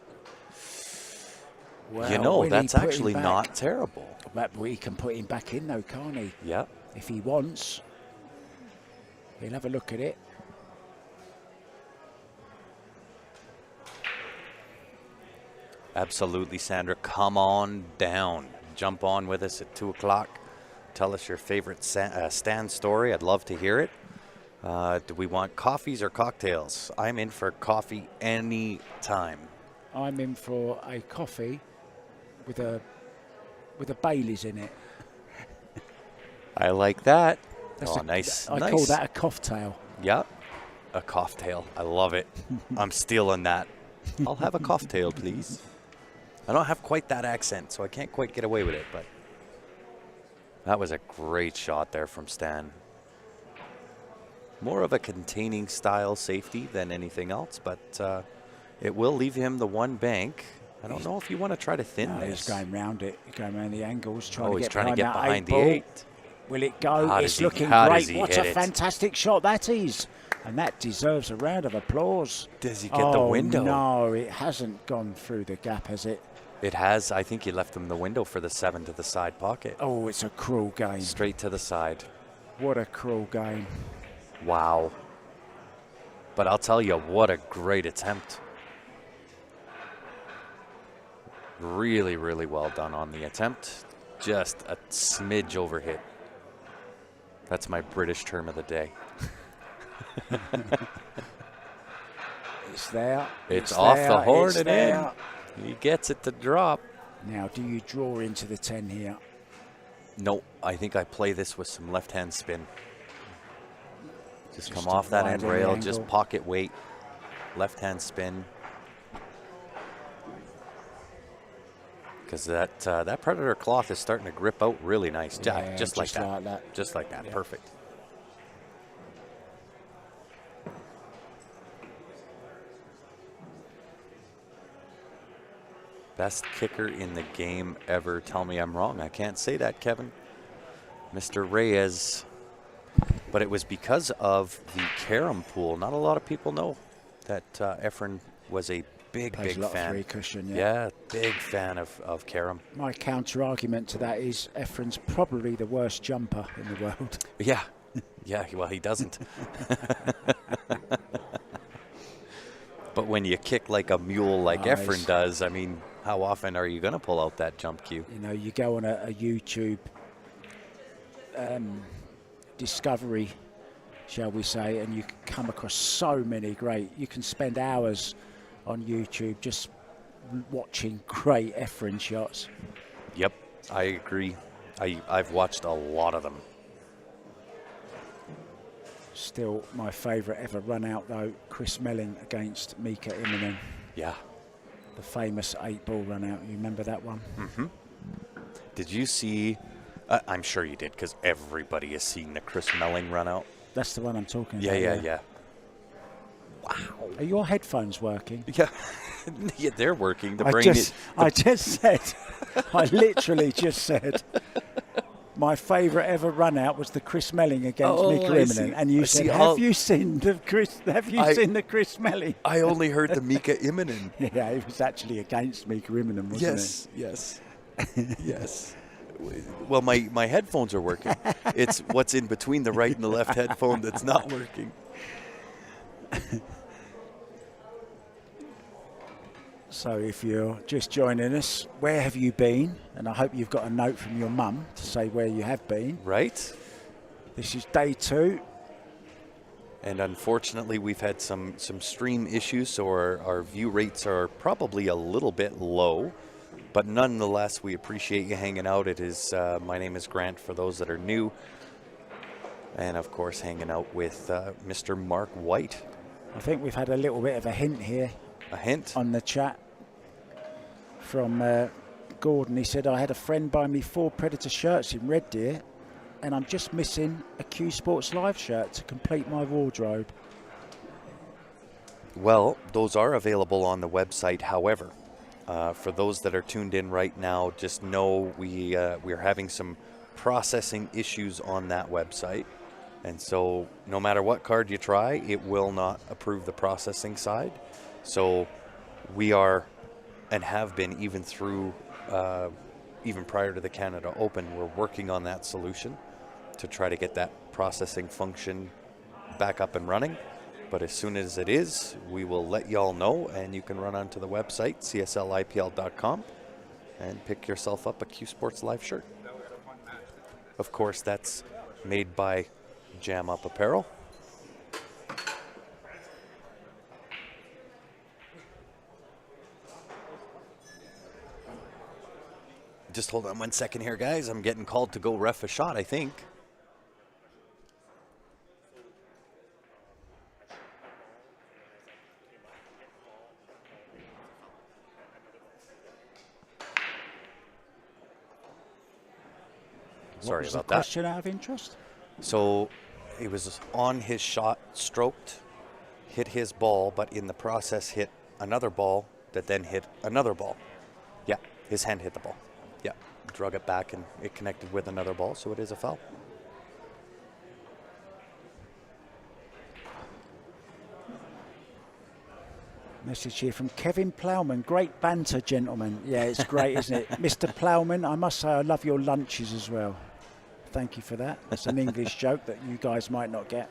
Well, You know, will he that's put him actually back? not terrible. But he can put him back in, though, can't he? Yeah. If he wants. He'll have a look at it. Absolutely, Sandra. Come on down. Jump on with us at 2 o'clock. Tell us your favorite stand story. I'd love to hear it. Do we want coffees or cocktails? I'm in for coffee any time. I'm in for a coffee with a Baileys in it. I like that. That's Nice. I nice. call that a cocktail. Yep. A cocktail. I love it. I'm stealing that. I'll have a cocktail, please. I don't have quite that accent, so I can't quite get away with it, but that was a great shot there from Stan. More of a containing style safety than anything else, but it will leave him the 1 bank. I don't know if you want to try to thin No, this. he's going round it. He's going round the angles, trying Oh, to he's get trying to get that behind the ball. 8. Will it go? How It's does he- looking how does great. he What hit a it? fantastic shot that is. And that deserves a round of applause. Does he get the window? No, it hasn't gone through the gap, has it? It has. I think he left him the window for the 7 to the side pocket. Oh, it's a cruel game. Straight to the side. What a cruel game. Wow. But I'll tell you, what a great attempt. Really, really well done on the attempt. Just a smidge over hit. That's my British term of the day. It's there. It's off there, the horn it's and there. in. He gets it to drop. Now, do you draw into the 10 here? No, I think I play this with some left-hand spin. Just come Just off that widen end the rail, just angle. pocket weight, left-hand spin. Because that Predator cloth is starting to grip out really nice. Yeah, just like that. like that. Just like that. Yeah. Perfect. Best kicker in the game ever. Tell me I'm wrong. I can't say that, Kevin. Mr. Reyes. But it was because of the carom pool. Not a lot of people know that Efren was a big, Plays big a lot of fan. three cushion, yeah. Yeah, big fan of carom. My counter argument to that is Efren's probably the worst jumper in the world. Yeah. Yeah, well, he doesn't. But when you kick like a mule like Nice. Efren does, I mean, how often are you going to pull out that jump cue? You know, you go on a YouTube discovery, shall we say, and you come across so many great. You can spend hours on YouTube just watching great Efren shots. Yep, I agree. I've watched a lot of them. Still, my favourite ever run out though, Chris Melling against Mika Immonen. Yeah. The famous 8-ball run out. You remember that one? Mm-hmm. Did you see? I'm sure you did, because everybody has seen the Chris Melling run out. That's the one I'm talking Yeah, about. yeah. Wow. Are your headphones working? Yeah. Yeah, they're working. The I brain just, is. I just said, I literally just said, my favourite ever run out was the Chris Melling against Mika I see. Immonen, and you I said, see. "Have you seen the Chris? Have you seen the Chris Melling?" I only heard the Mika Immonen. Yeah, it was actually against Mika Immonen, wasn't Yes, yes, yes. Well, my headphones are working. It's what's in between the right and the left headphone that's not working. it? So, if you're just joining us, where have you been? And I hope you've got a note from your mum to say where you have been. Right. This is day 2. And unfortunately, we've had some stream issues, so our view rates are probably a little bit low. But nonetheless, we appreciate you hanging out. It is my name is Grant for those that are new. And, of course, hanging out with Mr. Mark White. I think we've had a little bit of a hint here A hint? on the chat from Gordon. He said, I had a friend buy me 4 Predator shirts in Red Deer, and I'm just missing a Q Sports Live shirt to complete my wardrobe. Well, those are available on the website. However, for those that are tuned in right now, just know we're having some processing issues on that website. And so no matter what card you try, it will not approve the processing side. So we are and have been even through, even prior to the Canada Open, we're working on that solution to try to get that processing function back up and running. But as soon as it is, we will let y'all know, and you can run onto the website, cslipl.com, and pick yourself up a Q Sports Live shirt. Of course, that's made by Jam Up Apparel. Just hold on 1 second here, guys. I'm getting called to go ref a shot, I think. Sorry about that. Question out of interest? So he was on his shot, stroked, hit his ball, but in the process hit another ball that then hit another ball. Yeah, his hand hit the ball. Yeah, drug it back and it connected with another ball, so it is a foul. Message here from Kevin Plowman. Great banter, gentlemen. Yeah, it's great, isn't it? Mr. Plowman, I must say I love your lunches as well. Thank you for that. That's an English joke that you guys might not get.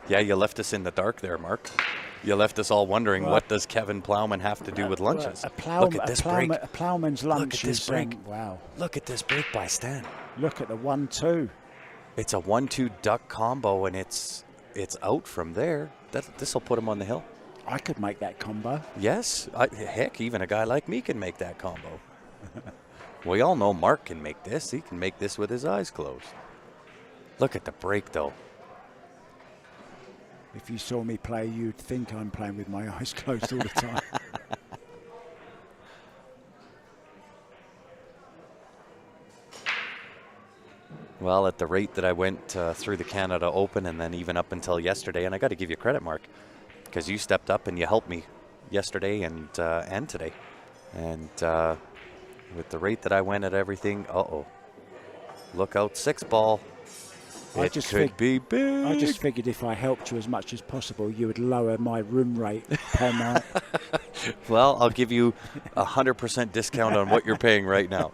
Yeah, you left us in the dark there, Mark. You left us all wondering, what does Kevin Plowman have to do with lunches? Look at this break. A Plowman's lunch Look at this is, break. wow. Look at this break by Stan. Look at the 1-2. It's a 1-2 duck combo, and it's out from there. This will put him on the hill. I could make that combo. Yes. Heck, even a guy like me can make that combo. We all know Mark can make this. He can make this with his eyes closed. Look at the break, though. If you saw me play, you'd think I'm playing with my eyes closed all the time. Well, at the rate that I went through the Canada Open and then even up until yesterday, and I got to give you credit, Mark, because you stepped up and you helped me yesterday and today. And with the rate that I went at everything, look out, 6 ball. It could be big. I just figured if I helped you as much as possible, you would lower my room rate per night. Well, I'll give you 100% discount on what you're paying right now.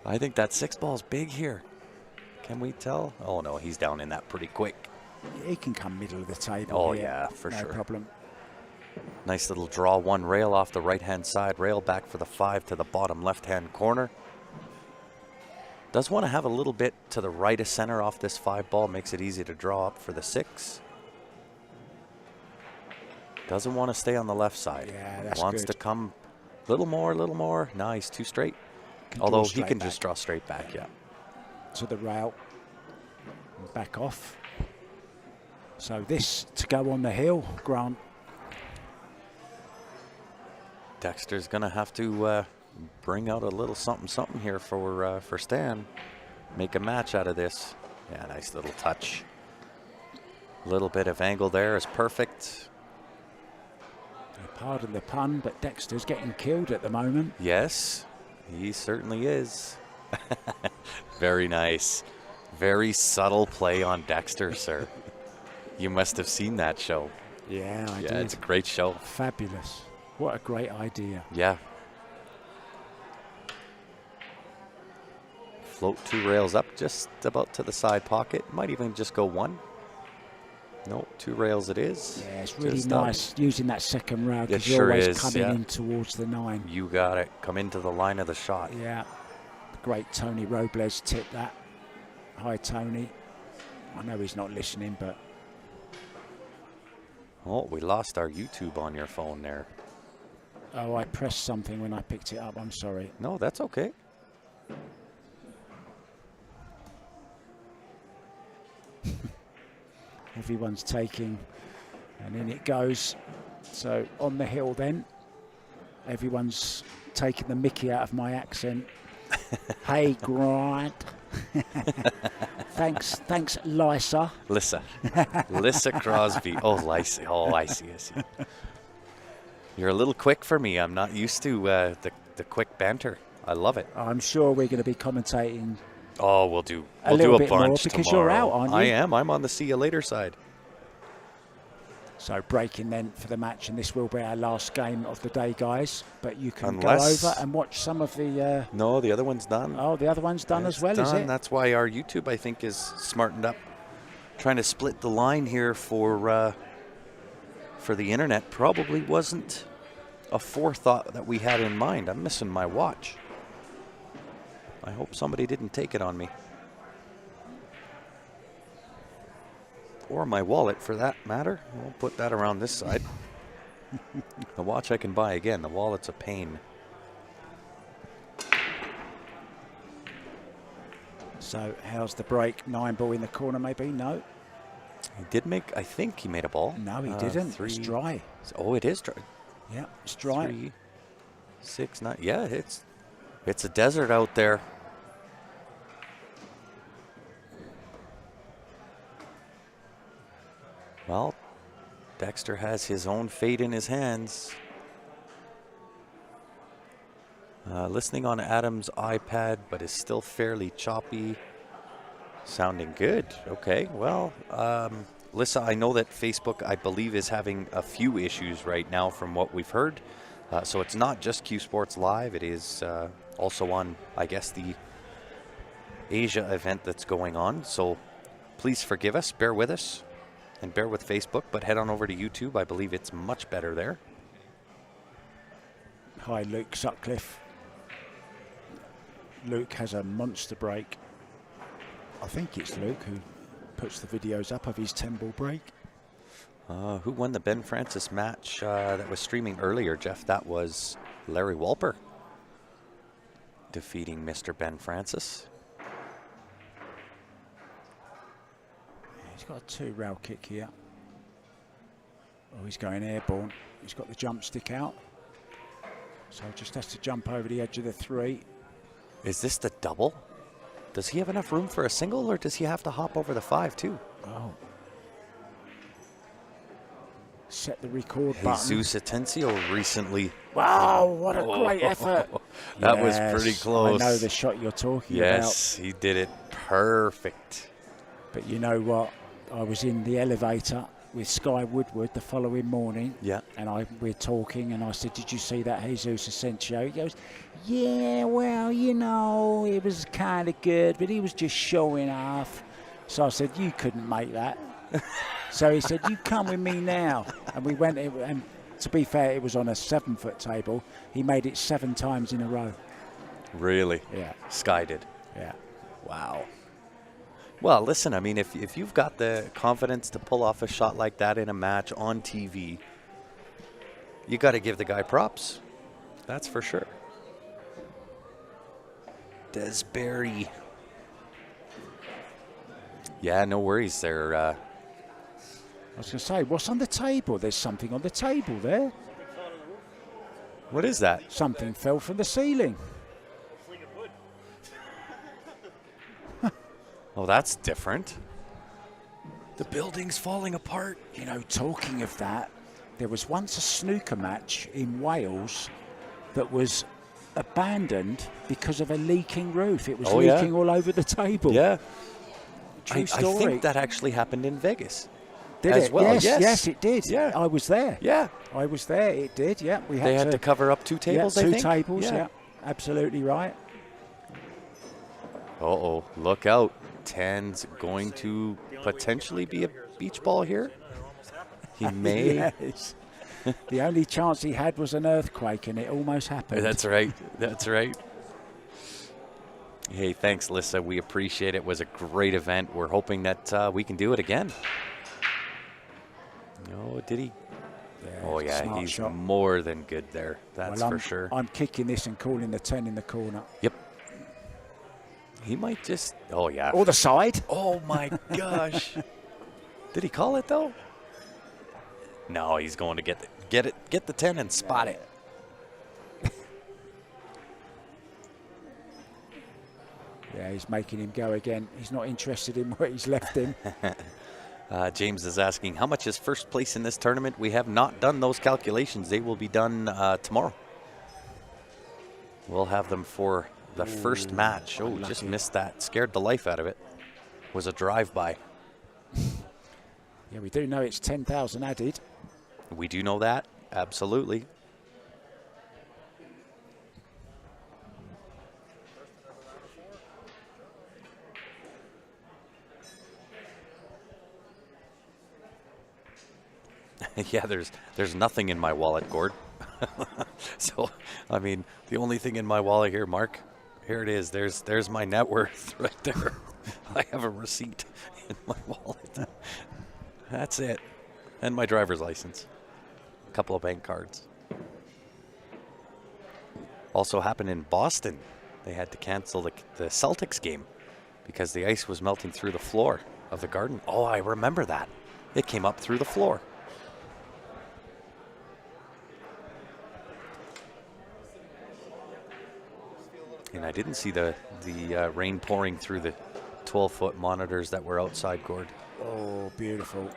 I think that 6 ball's big here. Can we tell? Oh, no, he's down in that pretty quick. He can come middle of the table. Oh, here. yeah, for sure. No problem. Nice little draw. 1 rail off the right-hand side. Rail back for the 5 to the bottom left-hand corner. Does want to have a little bit to the right of center off this 5 ball. Makes it easy to draw up for the 6. Doesn't want to stay on the left side. Yeah, that's Wants good. to come a little more. Nice, 2 straight. Although he can just draw straight back, yeah. To the rail. And back off. So this to go on the hill, Grant. Dexter's going to have to bring out a little something here for Stan. Make a match out of this. Yeah, nice little touch. A little bit of angle there is perfect. Pardon the pun, but Dexter's getting killed at the moment. Yes, he certainly is. Very nice. Very subtle play on Dexter, sir. You must have seen that show. Yeah, I did. Yeah, it's a great show. Fabulous. What a great idea. Yeah. Float 2 rails up just about to the side pocket. Might even just go 1. No, 2 rails it is. Yeah, it's really Just nice using that second rail It because you're sure always is, coming yeah. in towards the 9. You got it. Come into the line of the shot. Yeah. The great Tony Robles tipped that. Hi, Tony. I know he's not listening, but... Oh, we lost our YouTube on your phone there. Oh, I pressed something when I picked it up. I'm sorry. No, that's okay. Everyone's taking, and in it goes. So on the hill then, everyone's taking the mickey out of my accent. Hey, Grant. Thanks, Lysa. Lysa Crosby. Oh, Lysa. Oh, I see. You're a little quick for me. I'm not used to the quick banter. I love it. I'm sure we're going to be commentating. Oh, we'll do A little a bit more bunch because tomorrow. you're out, aren't you? I am. I'm on the see you later side. So breaking then for the match, and this will be our last game of the day, guys. But you can Unless- go over and watch some of the... No, the other one's done. oh, the other one's done It's as well, is done. it? That's why our YouTube, I think, is smartened up. Trying to split the line here for the internet probably wasn't a forethought that we had in mind. I'm missing my watch. I hope somebody didn't take it on me. Or my wallet, for that matter. We'll put that around this side. The watch I can buy again. The wallet's a pain. So how's the break? 9 ball in the corner, maybe? No. He did make, I think he made a ball. No, he didn't. 3. It's dry. Oh, it is dry. Yeah, it's dry. 3, 6, 9. Yeah, it's a desert out there. Well, Dexter has his own fate in his hands. Listening on Adam's iPad, but is still fairly choppy. Sounding good. Okay, well, Lissa, I know that Facebook, I believe, is having a few issues right now from what we've heard. So it's not just Q Sports Live. It is also on, I guess, the Asia event that's going on. So please forgive us, bear with us, and bear with Facebook. But head on over to YouTube. I believe it's much better there. Hi, Luke Sutcliffe. Luke has a monster break. I think it's Luke who puts the videos up of his 10-ball break. Who won the Ben Francis match that was streaming earlier, Jeff? That was Larry Walper defeating Mr. Ben Francis. He's got a 2-rail kick here. Oh, he's going airborne. He's got the jump stick out. So just has to jump over the edge of the 3. Is this the double? Does he have enough room for a single, or does he have to hop over the 5 too? Oh. Set the record button. Jesus Atencio recently. Wow, what a great effort. That was pretty close. I know the shot you're talking Yes, he did it perfect. But you know what? I was in the elevator with Sky Woodward the following morning. Yeah. And we're talking, and I said, did you see that Jesus Asencio? He goes, yeah, well, you know, it was kind of good, but he was just showing off. So I said, you couldn't make that. So he said, you come with me now. And we went, and to be fair, it was on a 7-foot table. He made it 7 times in a row. Really? Yeah. Sky did. Yeah. Wow. Well, listen, I mean, if you've got the confidence to pull off a shot like that in a match on TV, you got to give the guy props. That's for sure. Des Barry. Yeah, no worries there. I was going to say, what's on the table? There's something on the table there. What is that? Something fell from the ceiling. Oh, that's different. The building's falling apart. You know, talking of that, there was once a snooker match in Wales that was abandoned because of a leaking roof. It was leaking all over the table. Yeah. True I story. think that actually happened in Vegas. Did as it? well. Yes, it did. Yeah. I was there. Yeah. I was there. It did. Yeah, we They had to cover up 2 tables, I think. 2 tables. Yeah, absolutely right. Uh-oh, look out. 10's going to potentially be a beach ball here. He may. Yes. The only chance he had was an earthquake, and it almost happened. That's right. That's right. Hey, thanks, Lissa. We appreciate it. It was a great event. We're hoping that we can do it again. Oh, did he? Oh, yeah, smart he's shot. more than good there. That's for sure. I'm kicking this and calling the 10 in the corner. Yep. He might just. Oh, yeah. Or the side. Oh, my gosh. Did he call it, though? No, he's going to get the 10 and spot it. Yeah, he's making him go again. He's not interested in where he's left him. James is asking, how much is first place in this tournament? We have not done those calculations. They will be done tomorrow. We'll have them for the first match. Oh, just missed that. Scared the life out of it. Was a drive-by. Yeah, we do know it's 10,000 added. We do know that. Absolutely. Yeah, there's nothing in my wallet, Gord. So, I mean, the only thing in my wallet here, Mark, here it is. There's my net worth right there. I have a receipt in my wallet. That's it. And my driver's license. A couple of bank cards. Also happened in Boston. They had to cancel the Celtics game because the ice was melting through the floor of the Garden. Oh, I remember that. It came up through the floor. And I didn't see the rain pouring through the 12-foot monitors that were outside, Gord. Oh, beautiful.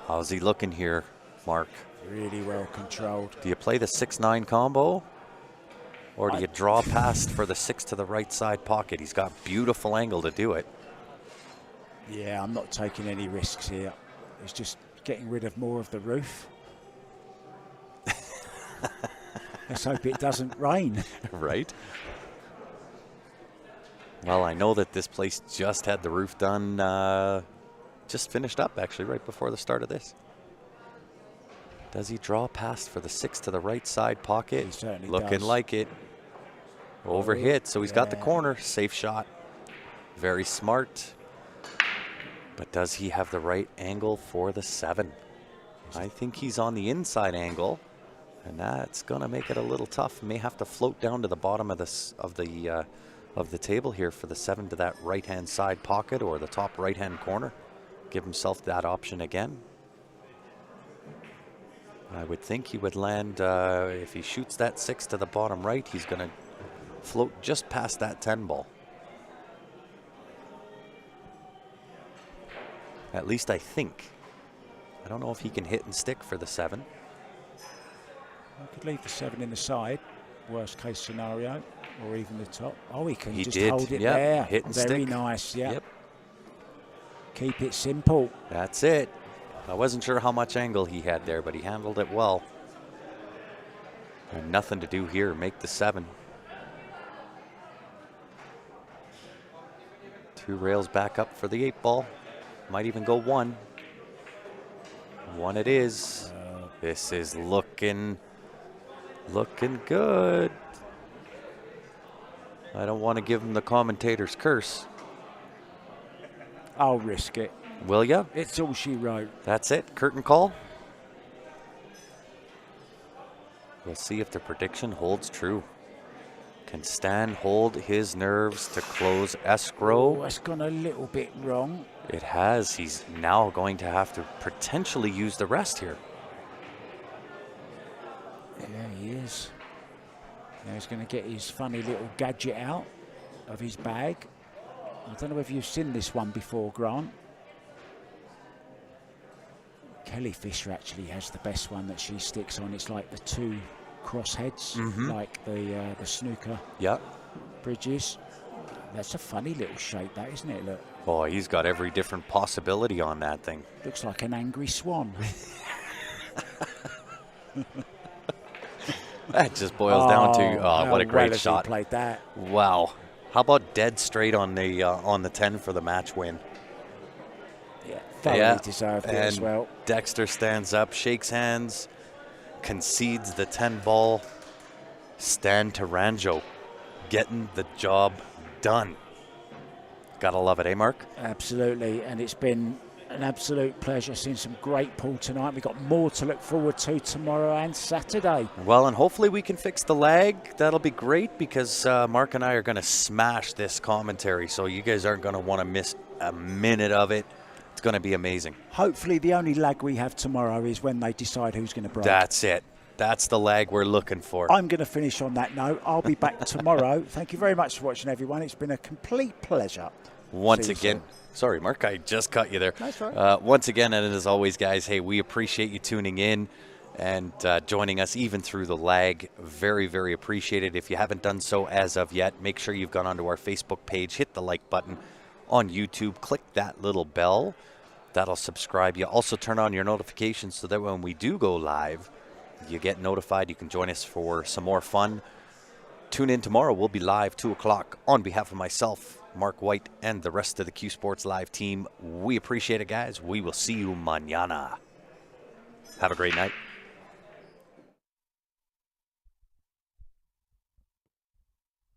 How's he looking here, Mark? Really well controlled. Do you play the 6-9 combo? Or do you draw past for the 6 to the right side pocket? He's got beautiful angle to do it. Yeah, I'm not taking any risks here. He's just getting rid of more of the roof. Let's hope it doesn't rain. Right? Well, I know that this place just had the roof done, just finished up actually right before the start of this. Does he draw past for the 6 to the right side pocket? He certainly Looking does. like it. Overhit, so he's got the corner. Safe shot. Very smart. But does he have the right angle for the 7? I think he's on the inside angle, and that's going to make it a little tough. May have to float down to the bottom of the table here for the 7 to that right-hand side pocket or the top right-hand corner. Give himself that option again. I would think he would land, if he shoots that 6 to the bottom right, he's going to float just past that 10 ball. At least I think. I don't know if he can hit and stick for the 7. I could leave the 7 in the side, worst case scenario, or even the top. Oh, he can just did. hold it Yep. there. Hit and Very stick. nice, yeah. Yep. Keep it simple. That's it. I wasn't sure how much angle he had there, but he handled it well. And nothing to do here. Make the 7. 2 rails back up for the 8 ball. Might even go 1. 1 it is. This is looking good. I don't want to give him the commentator's curse. I'll risk it. Will ya? It's all she wrote. That's it. Curtain call. We'll see if the prediction holds true. Can Stan hold his nerves to close escrow? Oh, it's gone a little bit wrong. It has. He's now going to have to potentially use the rest here. Yeah, he is. Now he's going to get his funny little gadget out of his bag. I don't know if you've seen this one before, Grant. Kelly Fisher actually has the best one that she sticks on. It's like the 2 cross heads, like the snooker Yeah. bridges. That's a funny little shape, that, isn't it? Look, Boy, he's got every different possibility on that thing. looks like an angry swan. That just boils down to how what a great well has he shot. played that. Wow. How about dead straight on the 10 for the match win? Yeah, thoroughly deserved it as and well. Dexter stands up, shakes hands, concedes the 10 ball. Stan Taranjo getting the job done. Gotta love it, eh, Mark? Absolutely, and it's been an absolute pleasure seeing some great pool tonight. We've got more to look forward to tomorrow and Saturday. Well, and hopefully we can fix the lag. That'll be great because Mark and I are going to smash this commentary, so you guys aren't going to want to miss a minute of it. It's going to be amazing. Hopefully the only lag we have tomorrow is when they decide who's going to break. That's it. That's the lag we're looking for. I'm going to finish on that note. I'll be back tomorrow. Thank you very much for watching, everyone. It's been a complete pleasure. Once See you again, soon. sorry, Mark, I just cut you there. That's right. Once again, and as always, guys, hey, we appreciate you tuning in and joining us even through the lag. Very, very appreciated. If you haven't done so as of yet, make sure you've gone onto our Facebook page, hit the like button on YouTube, click that little bell. That'll subscribe you. Also turn on your notifications so that when we do go live, you get notified. You can join us for some more fun. Tune in tomorrow. We'll be live 2 o'clock. On behalf of myself, Mark White, and the rest of the Q Sports Live team, we appreciate it, guys. We will see you mañana. Have a great night.